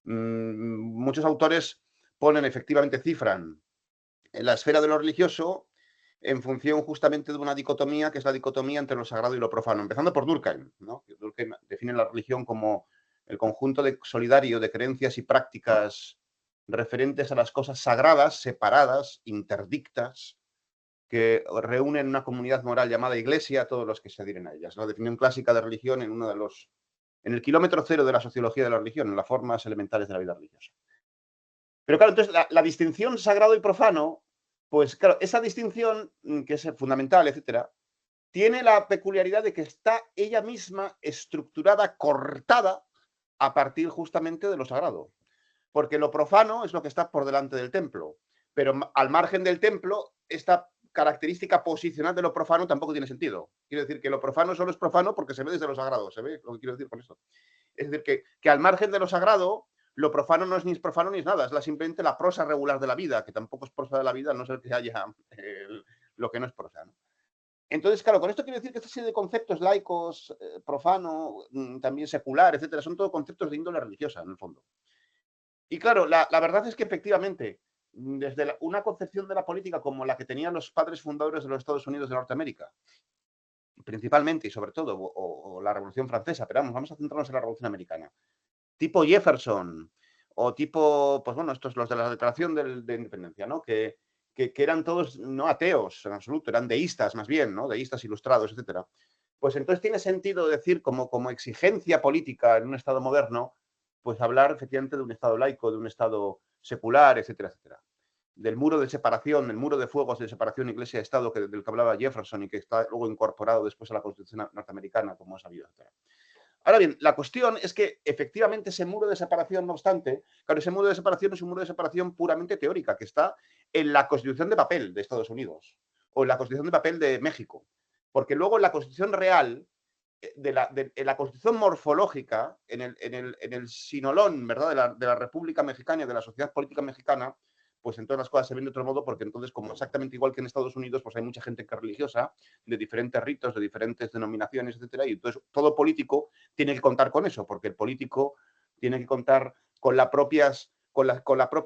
Muchos autores efectivamente cifran en la esfera de lo religioso en función justamente de una dicotomía, que es la dicotomía entre lo sagrado y lo profano, empezando por Durkheim, ¿no? Durkheim define la religión como el conjunto solidario de creencias y prácticas referentes a las cosas sagradas, separadas, interdictas, que reúnen una comunidad moral llamada Iglesia a todos los que se adhieren a ellas. La definición clásica de religión en el kilómetro cero de la sociología de la religión, en las formas elementales de la vida religiosa. Pero claro, entonces la distinción sagrado y profano, pues claro, esa distinción, que es fundamental, etcétera, tiene la peculiaridad de que está ella misma estructurada, cortada a partir justamente de lo sagrado. Porque lo profano es lo que está por delante del templo, pero al margen del templo, esta característica posicional de lo profano tampoco tiene sentido. Quiero decir que lo profano solo es profano porque se ve desde lo sagrado, ¿se ve lo que quiero decir con eso? Es decir, que al margen de lo sagrado, lo profano no es ni profano ni es nada, es simplemente la prosa regular de la vida, que tampoco es prosa de la vida, a no ser que haya lo que no es prosa, ¿no? Entonces, claro, con esto quiero decir que esta serie de conceptos laicos, profano, también secular, etcétera, son todos conceptos de índole religiosa, en el fondo. Y claro, la verdad es que efectivamente, desde una concepción de la política como la que tenían los padres fundadores de los Estados Unidos de Norteamérica, principalmente y sobre todo, o la Revolución Francesa, pero vamos a centrarnos en la Revolución Americana, tipo Jefferson, o tipo, pues bueno, estos los de la Declaración de Independencia, ¿no? Que eran todos no ateos en absoluto, eran deístas más bien, ¿no? Deístas ilustrados, etcétera. Pues entonces tiene sentido decir como exigencia política en un Estado moderno, pues hablar efectivamente de un Estado laico, de un Estado secular, etcétera, etcétera. Del muro de separación, el muro de fuegos de separación Iglesia-Estado del que hablaba Jefferson y que está luego incorporado después a la Constitución norteamericana, como es sabido, etcétera. Ahora bien, la cuestión es que efectivamente ese muro de separación, no obstante, claro, ese muro de separación es un muro de separación puramente teórica, que está en la Constitución de papel de Estados Unidos o en la Constitución de papel de México. Porque luego en la Constitución real, en la Constitución morfológica, en el sinolon, ¿verdad?, de la República Mexicana y de la sociedad política mexicana, pues en todas las cosas se ven de otro modo, porque entonces, como exactamente igual que en Estados Unidos, pues hay mucha gente que es religiosa, de diferentes ritos, de diferentes denominaciones, etcétera, y entonces todo político tiene que contar con eso, porque el político tiene que contar con la propia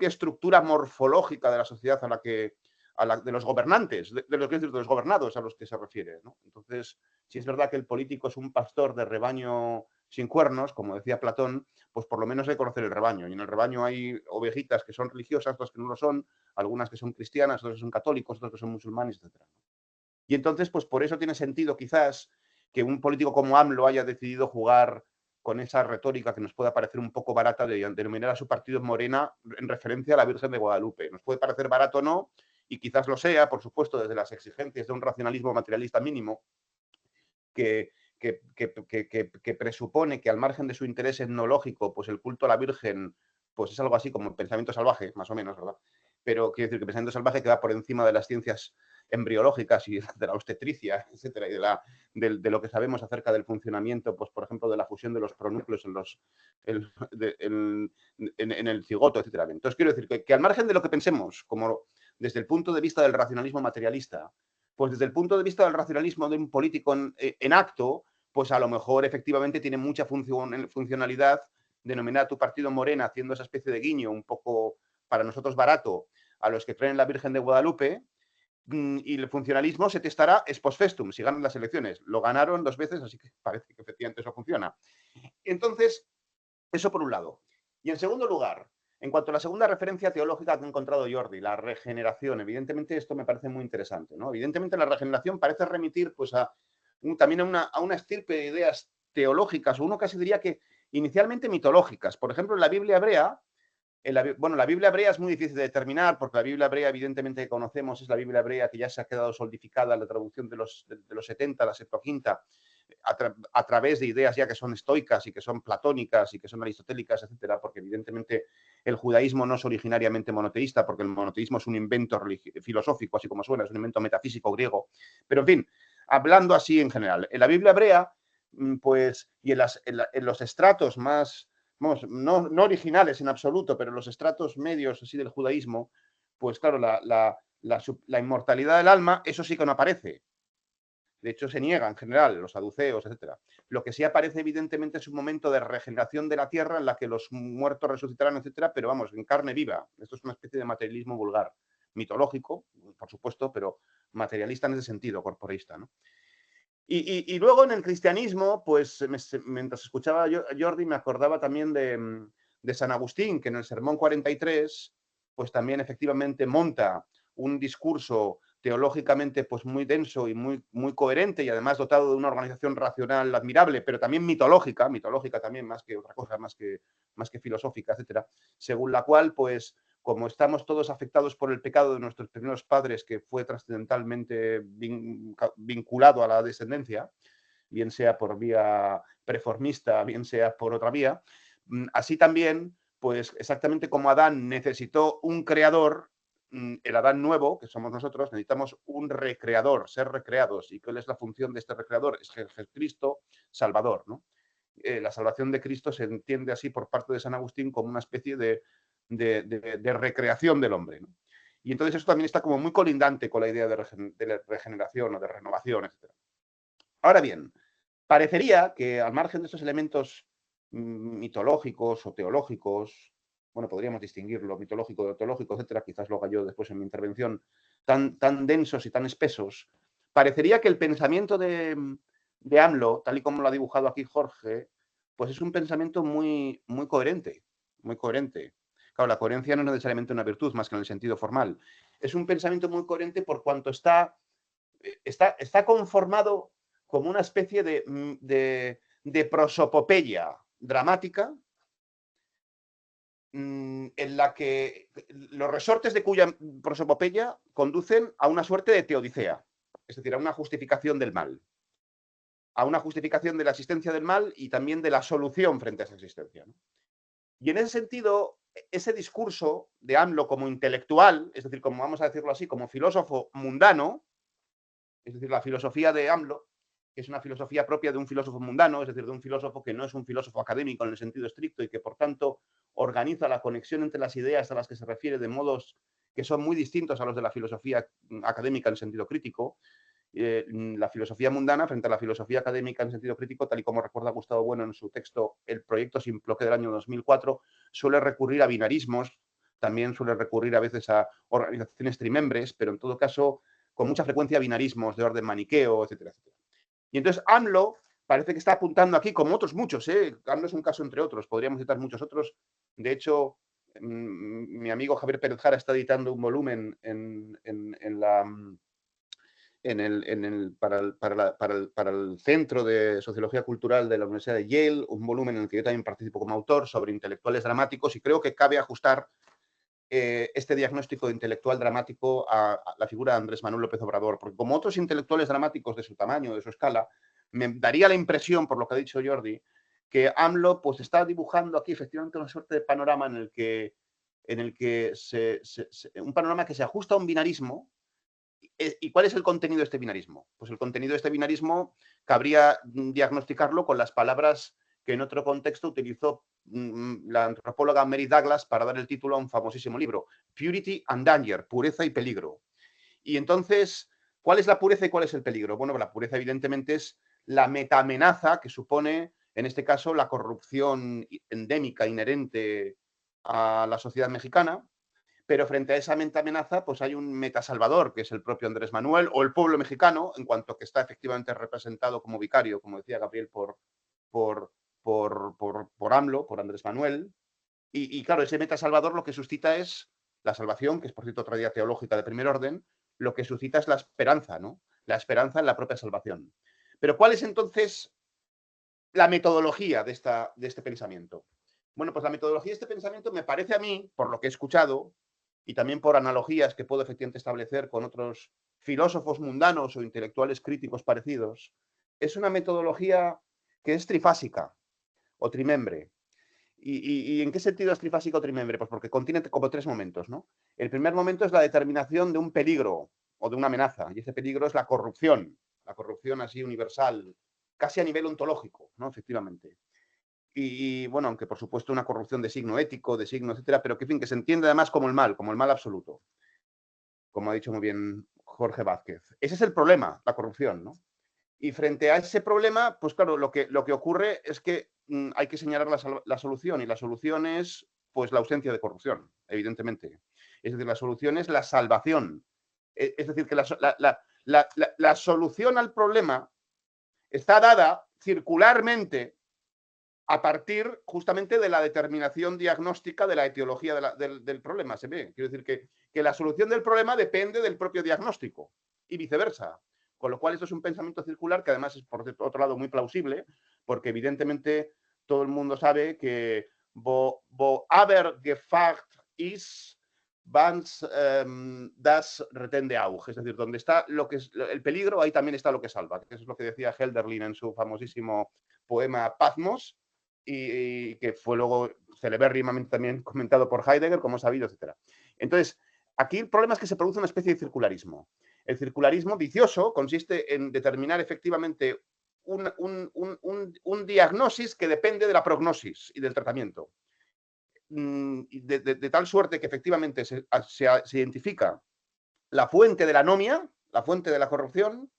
estructura morfológica de la sociedad de los gobernantes, de los gobernados a los que se refiere, ¿no? Entonces, si es verdad que el político es un pastor de rebaño sin cuernos, como decía Platón, pues por lo menos hay que conocer el rebaño. Y en el rebaño hay ovejitas que son religiosas, otras que no lo son, algunas que son cristianas, otras que son católicos, otras que son musulmanes, etc. Y entonces, pues por eso tiene sentido quizás que un político como AMLO haya decidido jugar con esa retórica que nos puede parecer un poco barata de denominar a su partido Morena en referencia a la Virgen de Guadalupe. Nos puede parecer barato o no, y quizás lo sea, por supuesto, desde las exigencias de un racionalismo materialista mínimo, que presupone que al margen de su interés etnológico, pues el culto a la Virgen pues es algo así como pensamiento salvaje, más o menos, ¿verdad? Pero quiero decir que pensamiento salvaje que va por encima de las ciencias embriológicas y de la obstetricia, etcétera, y de lo que sabemos acerca del funcionamiento, pues por ejemplo, de la fusión de los pronúcleos en el cigoto, etcétera. Entonces quiero decir que al margen de lo que pensemos, como desde el punto de vista del racionalismo materialista, pues desde el punto de vista del racionalismo de un político en acto, pues a lo mejor efectivamente tiene mucha funcionalidad denominar a tu partido Morena, haciendo esa especie de guiño un poco para nosotros barato a los que creen en la Virgen de Guadalupe, y el funcionalismo se testará ex post festum, si ganan las elecciones. Lo ganaron 2 veces, así que parece que efectivamente eso funciona. Entonces, eso por un lado. Y en segundo lugar, en cuanto a la segunda referencia teológica que ha encontrado Jordi, la regeneración, evidentemente esto me parece muy interesante, ¿no? Evidentemente la regeneración parece remitir pues también a una estirpe de ideas teológicas, o uno casi diría que inicialmente mitológicas. Por ejemplo, en la Biblia hebrea, la Biblia hebrea es muy difícil de determinar, porque la Biblia hebrea, evidentemente, que conocemos es la Biblia hebrea que ya se ha quedado solidificada en la traducción de los 70, la Septuaginta, a través de ideas ya que son estoicas y que son platónicas y que son aristotélicas, etcétera, porque evidentemente el judaísmo no es originariamente monoteísta, porque el monoteísmo es un invento filosófico, así como suena, es un invento metafísico griego. Pero en fin, hablando así en general, en la Biblia hebrea, pues, y en los estratos más, vamos, no originales en absoluto, pero los estratos medios así del judaísmo, pues claro, la inmortalidad del alma, eso sí que no aparece. De hecho, se niega en general, los saduceos, etcétera. Lo que sí aparece, evidentemente, es un momento de regeneración de la tierra en la que los muertos resucitarán, etcétera, pero vamos, en carne viva. Esto es una especie de materialismo vulgar, mitológico, por supuesto, pero materialista en ese sentido, corporeísta, ¿no? Y luego en el cristianismo, pues mientras escuchaba a Jordi, me acordaba también de San Agustín, que en el Sermón 43, pues también efectivamente monta un discurso teológicamente pues muy denso y muy, muy coherente, y además dotado de una organización racional admirable, pero también mitológica también más que otra cosa, más que filosófica, etcétera, según la cual pues como estamos todos afectados por el pecado de nuestros primeros padres, que fue trascendentalmente vinculado a la descendencia, bien sea por vía preformista, bien sea por otra vía, así también, pues exactamente como Adán necesitó un creador, el Adán nuevo, que somos nosotros, necesitamos un recreador, ser recreados. ¿Y cuál es la función de este recreador? Es Jesucristo Salvador, ¿no? La salvación de Cristo se entiende así por parte de San Agustín como una especie de recreación del hombre, ¿no? Y entonces esto también está como muy colindante con la idea de regeneración o de renovación, etc. Ahora bien, parecería que al margen de estos elementos mitológicos o teológicos, bueno, podríamos distinguirlo, mitológico de teológico, etcétera, quizás lo haga yo después en mi intervención, tan densos y tan espesos, parecería que el pensamiento de AMLO, tal y como lo ha dibujado aquí Jorge, pues es un pensamiento muy, muy coherente, muy coherente. Claro, la coherencia no es necesariamente una virtud, más que en el sentido formal. Es un pensamiento muy coherente por cuanto está conformado como una especie de prosopopeya dramática en la que los resortes de cuya prosopopeya conducen a una suerte de teodicea, es decir, a una justificación del mal, a una justificación de la existencia del mal y también de la solución frente a esa existencia, ¿no? Y en ese sentido, ese discurso de AMLO como intelectual, es decir, como vamos a decirlo así, como filósofo mundano, es decir, la filosofía de AMLO, que es una filosofía propia de un filósofo mundano, es decir, de un filósofo que no es un filósofo académico en el sentido estricto y que, por tanto, organiza la conexión entre las ideas a las que se refiere de modos que son muy distintos a los de la filosofía académica en sentido crítico. La filosofía mundana frente a la filosofía académica en sentido crítico, tal y como recuerda Gustavo Bueno en su texto El proyecto Simploque del año 2004, suele recurrir a binarismos, también suele recurrir a veces a organizaciones trimembres, pero en todo caso con mucha frecuencia binarismos de orden maniqueo, etcétera, etcétera. Y entonces AMLO parece que está apuntando aquí, como otros muchos, AMLO es un caso entre otros, podríamos citar muchos otros. De hecho, mi amigo Javier Pérez Jara está editando un volumen para el Centro de Sociología Cultural de la Universidad de Yale, un volumen en el que yo también participo como autor sobre intelectuales dramáticos, y creo que cabe ajustar este diagnóstico de intelectual dramático a la figura de Andrés Manuel López Obrador, porque como otros intelectuales dramáticos de su tamaño, de su escala, me daría la impresión, por lo que ha dicho Jordi, que AMLO pues está dibujando aquí efectivamente una suerte de panorama en el que un panorama que se ajusta a un binarismo. ¿Y cuál es el contenido de este binarismo? Pues el contenido de este binarismo cabría diagnosticarlo con las palabras que en otro contexto utilizó la antropóloga Mary Douglas para dar el título a un famosísimo libro, Purity and Danger, pureza y peligro. Y entonces, ¿cuál es la pureza y cuál es el peligro? Bueno, la pureza evidentemente es la metaamenaza que supone, en este caso, la corrupción endémica inherente a la sociedad mexicana, pero frente a esa amenaza, pues hay un metasalvador, que es el propio Andrés Manuel, o el pueblo mexicano, en cuanto que está efectivamente representado como vicario, como decía Gabriel, por AMLO, por Andrés Manuel. Y claro, ese metasalvador lo que suscita es la salvación, que es por cierto otra idea teológica de primer orden, lo que suscita es la esperanza, ¿no? La esperanza en la propia salvación. Pero ¿cuál es entonces la metodología de este pensamiento? Bueno, pues la metodología de este pensamiento me parece a mí, por lo que he escuchado, y también por analogías que puedo efectivamente establecer con otros filósofos mundanos o intelectuales críticos parecidos, es una metodología que es trifásica o trimembre. ¿Y en qué sentido es trifásica o trimembre? Pues porque contiene como tres momentos, ¿no? El primer momento es la determinación de un peligro o de una amenaza, y ese peligro es la corrupción así universal, casi a nivel ontológico, ¿no? Efectivamente. Y bueno, aunque por supuesto una corrupción de signo ético, de signo, etcétera, pero que, en fin, que se entiende además como el mal absoluto, como ha dicho muy bien Jorge Vázquez. Ese es el problema, la corrupción, ¿no? Y frente a ese problema, pues claro, lo que ocurre es que hay que señalar la solución, y la solución es pues la ausencia de corrupción, evidentemente. Es decir, la solución es la salvación. Es decir, que la solución al problema está dada circularmente a partir justamente de la determinación diagnóstica de la etiología del problema. ¿Se ve? Quiero decir que la solución del problema depende del propio diagnóstico y viceversa. Con lo cual, esto es un pensamiento circular que además es, por otro lado, muy plausible, porque evidentemente todo el mundo sabe que wo aber gefragt ist, Vans das retende auge, es decir, donde está lo que es el peligro, ahí también está lo que salva, que eso es lo que decía Hölderlin en su famosísimo poema Patmos, y que fue luego celebérrimamente también comentado por Heidegger, como sabido, etc. Entonces, aquí el problema es que se produce una especie de circularismo. El circularismo vicioso consiste en determinar efectivamente un diagnosis que depende de la prognosis y del tratamiento. De tal suerte que efectivamente se identifica la fuente de la anomia, la fuente de la corrupción.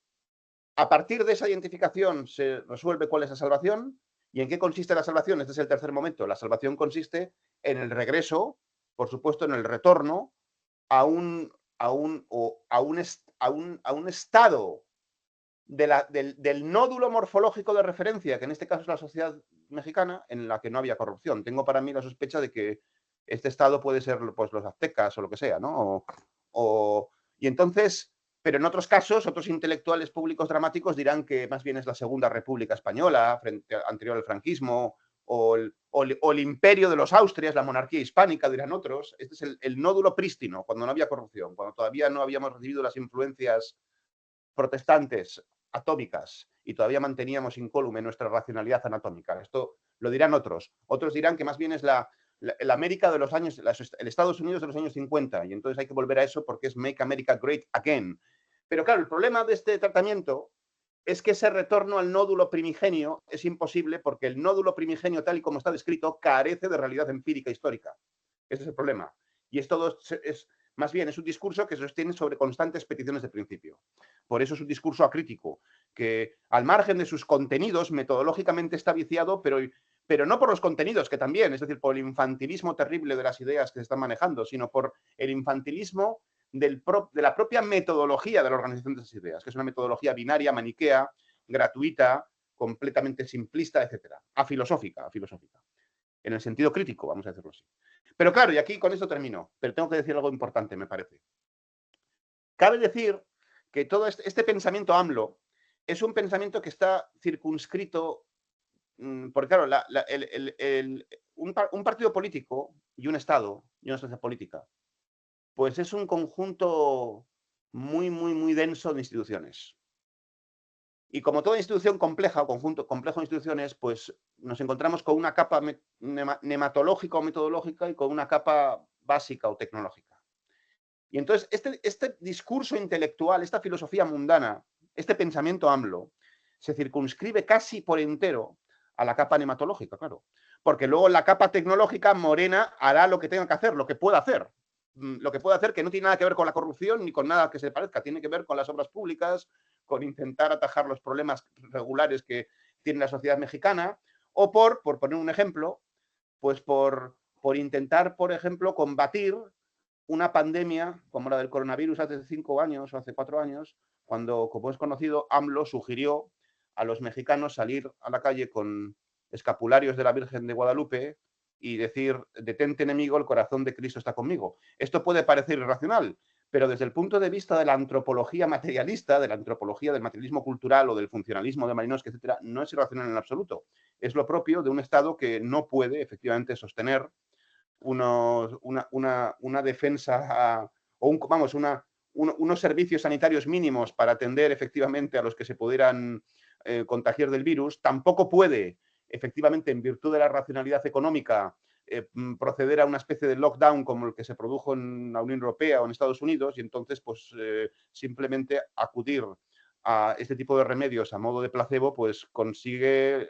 A partir de esa identificación se resuelve cuál es la salvación. ¿Y en qué consiste la salvación? Este es el tercer momento. La salvación consiste en el regreso, por supuesto, en el retorno a un estado del nódulo morfológico de referencia, que en este caso es la sociedad mexicana, en la que no había corrupción. Tengo para mí la sospecha de que este estado puede ser pues, los aztecas o lo que sea, ¿no? Y entonces, pero en otros casos, otros intelectuales públicos dramáticos dirán que más bien es la Segunda República Española, anterior al franquismo, o el imperio de los Austrias, la monarquía hispánica, dirán otros. Este es el nódulo prístino, cuando no había corrupción, cuando todavía no habíamos recibido las influencias protestantes atómicas y todavía manteníamos incólume nuestra racionalidad anatómica. Esto lo dirán otros. Otros dirán que más bien es la América de los años, el Estados Unidos de los años 50, y entonces hay que volver a eso porque es Make America Great Again. Pero claro, el problema de este tratamiento es que ese retorno al nódulo primigenio es imposible porque el nódulo primigenio, tal y como está descrito, carece de realidad empírica histórica. Ese es el problema. Y más bien es un discurso que se sostiene sobre constantes peticiones de principio. Por eso es un discurso acrítico, que al margen de sus contenidos, metodológicamente está viciado, pero no por los contenidos, que también, es decir, por el infantilismo terrible de las ideas que se están manejando, sino por el infantilismo de la propia metodología de la organización de esas ideas, que es una metodología binaria, maniquea, gratuita, completamente simplista, etcétera, afilosófica. En el sentido crítico, vamos a decirlo así. Pero claro, y aquí con esto termino, pero tengo que decir algo importante, me parece. Cabe decir que todo este pensamiento AMLO es un pensamiento que está circunscrito, porque claro, un partido político y un Estado y una sociedad política, pues es un conjunto muy, muy, muy denso de instituciones. Y como toda institución compleja o conjunto complejo de instituciones, pues nos encontramos con una capa nematológica o metodológica y con una capa básica o tecnológica. Y entonces este discurso intelectual, esta filosofía mundana, este pensamiento AMLO, se circunscribe casi por entero a la capa nematológica, claro. Porque luego la capa tecnológica morena hará lo que tenga que hacer, lo que pueda hacer. Lo que puede hacer que no tiene nada que ver con la corrupción ni con nada que se parezca, tiene que ver con las obras públicas, con intentar atajar los problemas regulares que tiene la sociedad mexicana, o por poner un ejemplo, pues por intentar, por ejemplo, combatir una pandemia como la del coronavirus hace 5 años o hace 4 años, cuando, como es conocido, AMLO sugirió a los mexicanos salir a la calle con escapularios de la Virgen de Guadalupe y decir, detente enemigo, el corazón de Cristo está conmigo. Esto puede parecer irracional, pero desde el punto de vista de la antropología materialista, de la antropología del materialismo cultural o del funcionalismo de Malinowski, etcétera, no es irracional en absoluto. Es lo propio de un Estado que no puede efectivamente sostener una defensa unos servicios sanitarios mínimos para atender efectivamente a los que se pudieran contagiar del virus. Tampoco puede, efectivamente, en virtud de la racionalidad económica, proceder a una especie de lockdown como el que se produjo en la Unión Europea o en Estados Unidos, y entonces pues simplemente acudir a este tipo de remedios a modo de placebo, pues consigue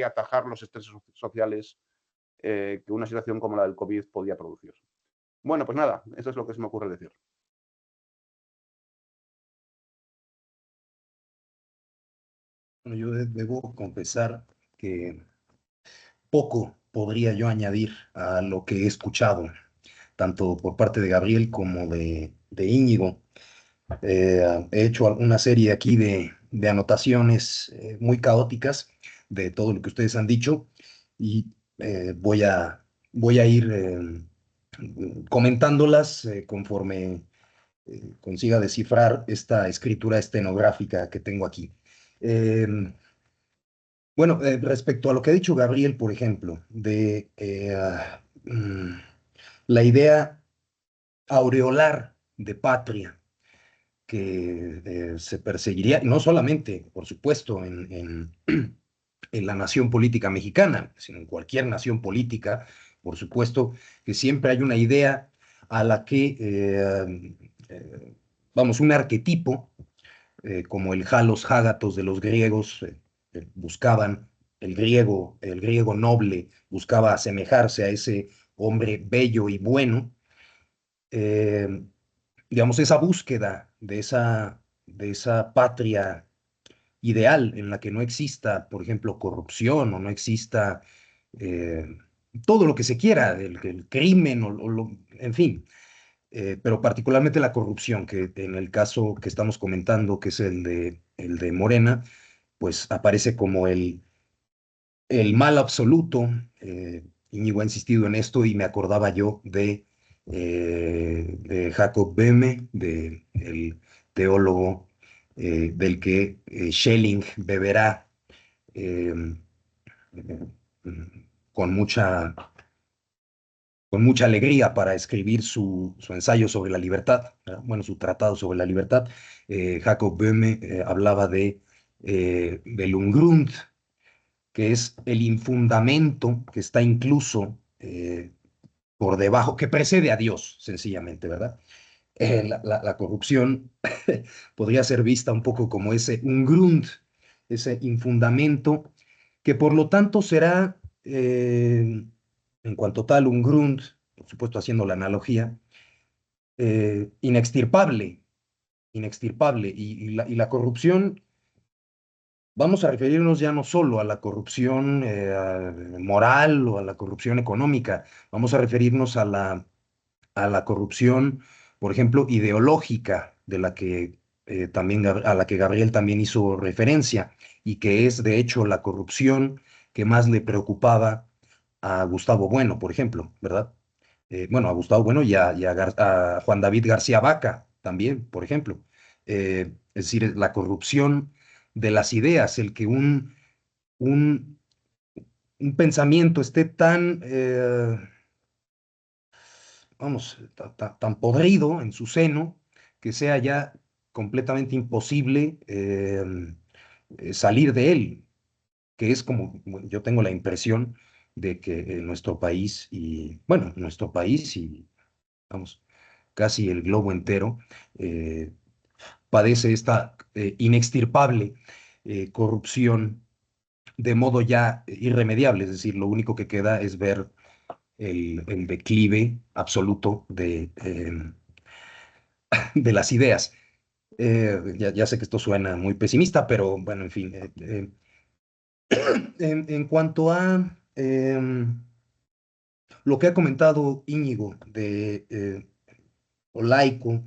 atajar los estreses sociales que una situación como la del COVID podía producir. Bueno, pues nada, eso es lo que se me ocurre decir. Bueno, yo debo confesar que poco podría yo añadir a lo que he escuchado, tanto por parte de Gabriel como de Íñigo. He hecho una serie aquí de anotaciones muy caóticas de todo lo que ustedes han dicho y voy a ir comentándolas conforme consiga descifrar esta escritura estenográfica que tengo aquí. Bueno, respecto a lo que ha dicho Gabriel, por ejemplo, de la idea aureolar de patria que se perseguiría, no solamente, por supuesto, en la nación política mexicana, sino en cualquier nación política, por supuesto, que siempre hay una idea a la que, vamos, un arquetipo, como el halos hágatos de los griegos, buscaban, el griego noble buscaba asemejarse a ese hombre bello y bueno, eh, digamos, esa búsqueda de esa patria ideal en la que no exista, por ejemplo, corrupción o no exista eh, todo lo que se quiera, el crimen en fin, pero particularmente la corrupción, que en el caso que estamos comentando, que es el de Morena, pues aparece como el mal absoluto. Íñigo ha insistido en esto y me acordaba yo de Jacob Böhme, el teólogo del que Schelling beberá eh, eh, con con mucha alegría para escribir su ensayo sobre la libertad, ¿verdad? Bueno, su tratado sobre la libertad. Jacob Böhme hablaba del Ungrund, que es el infundamento que está incluso por debajo, que precede a Dios, sencillamente, ¿verdad? La corrupción podría ser vista un poco como ese Ungrund, ese infundamento, que por lo tanto será, en cuanto tal, un Grund, por supuesto haciendo la analogía, inextirpable, inextirpable. Y la corrupción, vamos a referirnos ya no solo a la corrupción moral o a la corrupción económica, vamos a referirnos a la corrupción, por ejemplo, ideológica, de la que también a la que Gabriel también hizo referencia, y que es de hecho la corrupción que más le preocupaba a Gustavo Bueno, por ejemplo, ¿verdad? Bueno, a Gustavo Bueno a Juan David García Vaca también, por ejemplo. Es decir, la corrupción de las ideas, el que un, un pensamiento esté tan, vamos, tan podrido en su seno que sea ya completamente imposible salir de él, que es como, bueno, yo tengo la impresión de que nuestro país nuestro país y, vamos, casi el globo entero, eh, padece esta inextirpable corrupción de modo ya irremediable, es decir, lo único que queda es ver el declive absoluto de las ideas. Ya sé que esto suena muy pesimista, pero bueno, en fin. En cuanto a lo que ha comentado Íñigo de lo laico,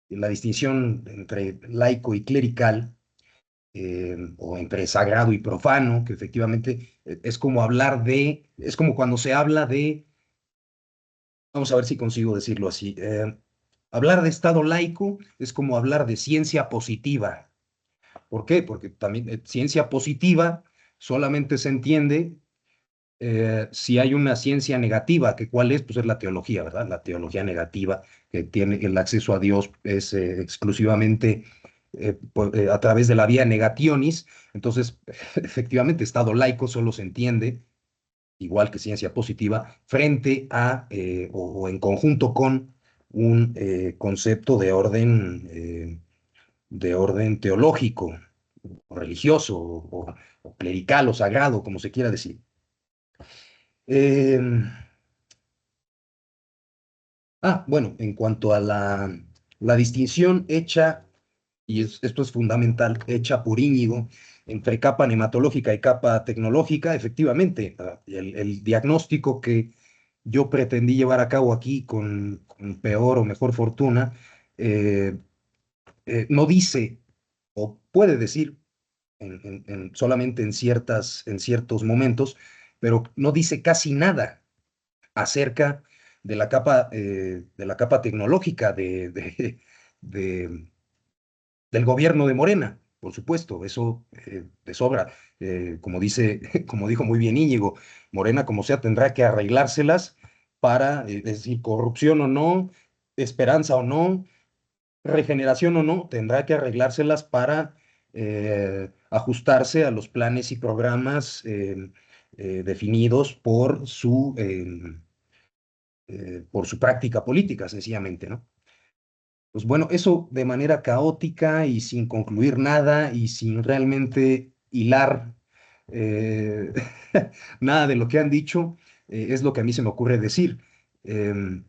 la distinción entre laico y clerical, o entre sagrado y profano, que efectivamente es como es como cuando se habla vamos a ver si consigo decirlo así, hablar de Estado laico es como hablar de ciencia positiva. ¿Por qué? Porque también ciencia positiva solamente se entiende si hay una ciencia negativa, que cuál es, pues es la teología, ¿verdad? La teología negativa, que tiene el acceso a Dios es exclusivamente a través de la vía negationis. Entonces, efectivamente, Estado laico solo se entiende, igual que ciencia positiva, frente a o en conjunto con un concepto de orden teológico, o religioso, o clerical, o sagrado, como se quiera decir. Eh, bueno, en cuanto a la distinción hecha, esto es fundamental, hecha por Íñigo, entre capa nematológica y capa tecnológica, efectivamente, el diagnóstico que yo pretendí llevar a cabo aquí con peor o mejor fortuna, eh, no dice, o puede decir, solamente en ciertos momentos, pero no dice casi nada acerca de la capa tecnológica de- del gobierno de Morena. Por supuesto, eso de sobra. Como como dijo muy bien Íñigo, Morena, como sea, tendrá que arreglárselas para, es decir, corrupción o no, esperanza o no, regeneración o no, tendrá que arreglárselas para ajustarse a los planes y programas definidos por su práctica política, sencillamente, ¿no? Pues bueno, eso de manera caótica y sin concluir nada y sin realmente hilar eh, nada de lo que han dicho, es lo que a mí se me ocurre decir. Em,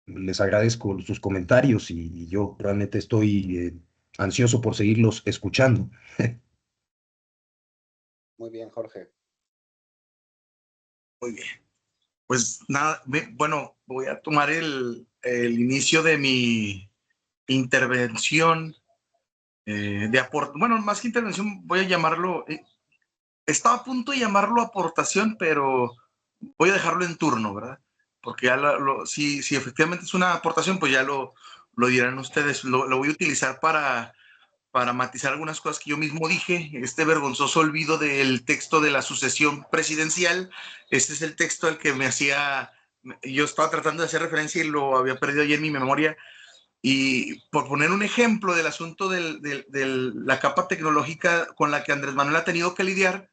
Les agradezco sus comentarios y yo realmente estoy ansioso por seguirlos escuchando. Muy bien, Jorge. Muy bien. Pues nada, bueno, voy a tomar el inicio de mi intervención bueno, más que intervención, voy a llamarlo, estaba a punto de llamarlo aportación, pero voy a dejarlo en turno, ¿verdad? Porque ya si efectivamente es una aportación, pues ya lo dirán ustedes. Lo voy a utilizar para matizar algunas cosas que yo mismo dije, este vergonzoso olvido del texto de la sucesión presidencial. Este es el texto al que yo estaba tratando de hacer referencia y lo había perdido ya en mi memoria. Y por poner un ejemplo del asunto de la capa tecnológica con la que Andrés Manuel ha tenido que lidiar,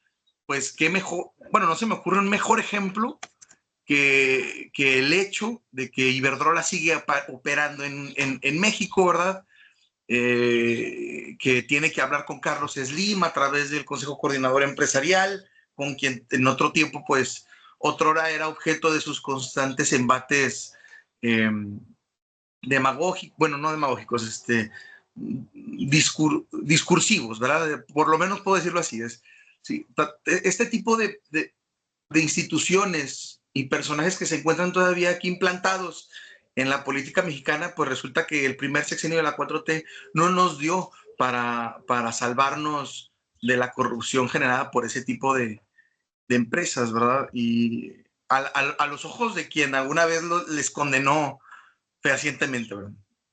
pues qué mejor, bueno, no se me ocurre un mejor ejemplo que el hecho de que Iberdrola sigue operando en México, ¿verdad? Que tiene que hablar con Carlos Slim a través del Consejo Coordinador Empresarial, con quien en otro tiempo, pues, otrora era objeto de sus constantes embates demagógicos, bueno, no demagógicos, discursivos, ¿verdad? Por lo menos puedo decirlo así. Sí, este tipo de instituciones y personajes que se encuentran todavía aquí implantados en la política mexicana, pues resulta que el primer sexenio de la 4T no nos dio para salvarnos de la corrupción generada por ese tipo de empresas, ¿verdad? Y a los ojos de quien alguna vez les condenó fehacientemente, ¿verdad?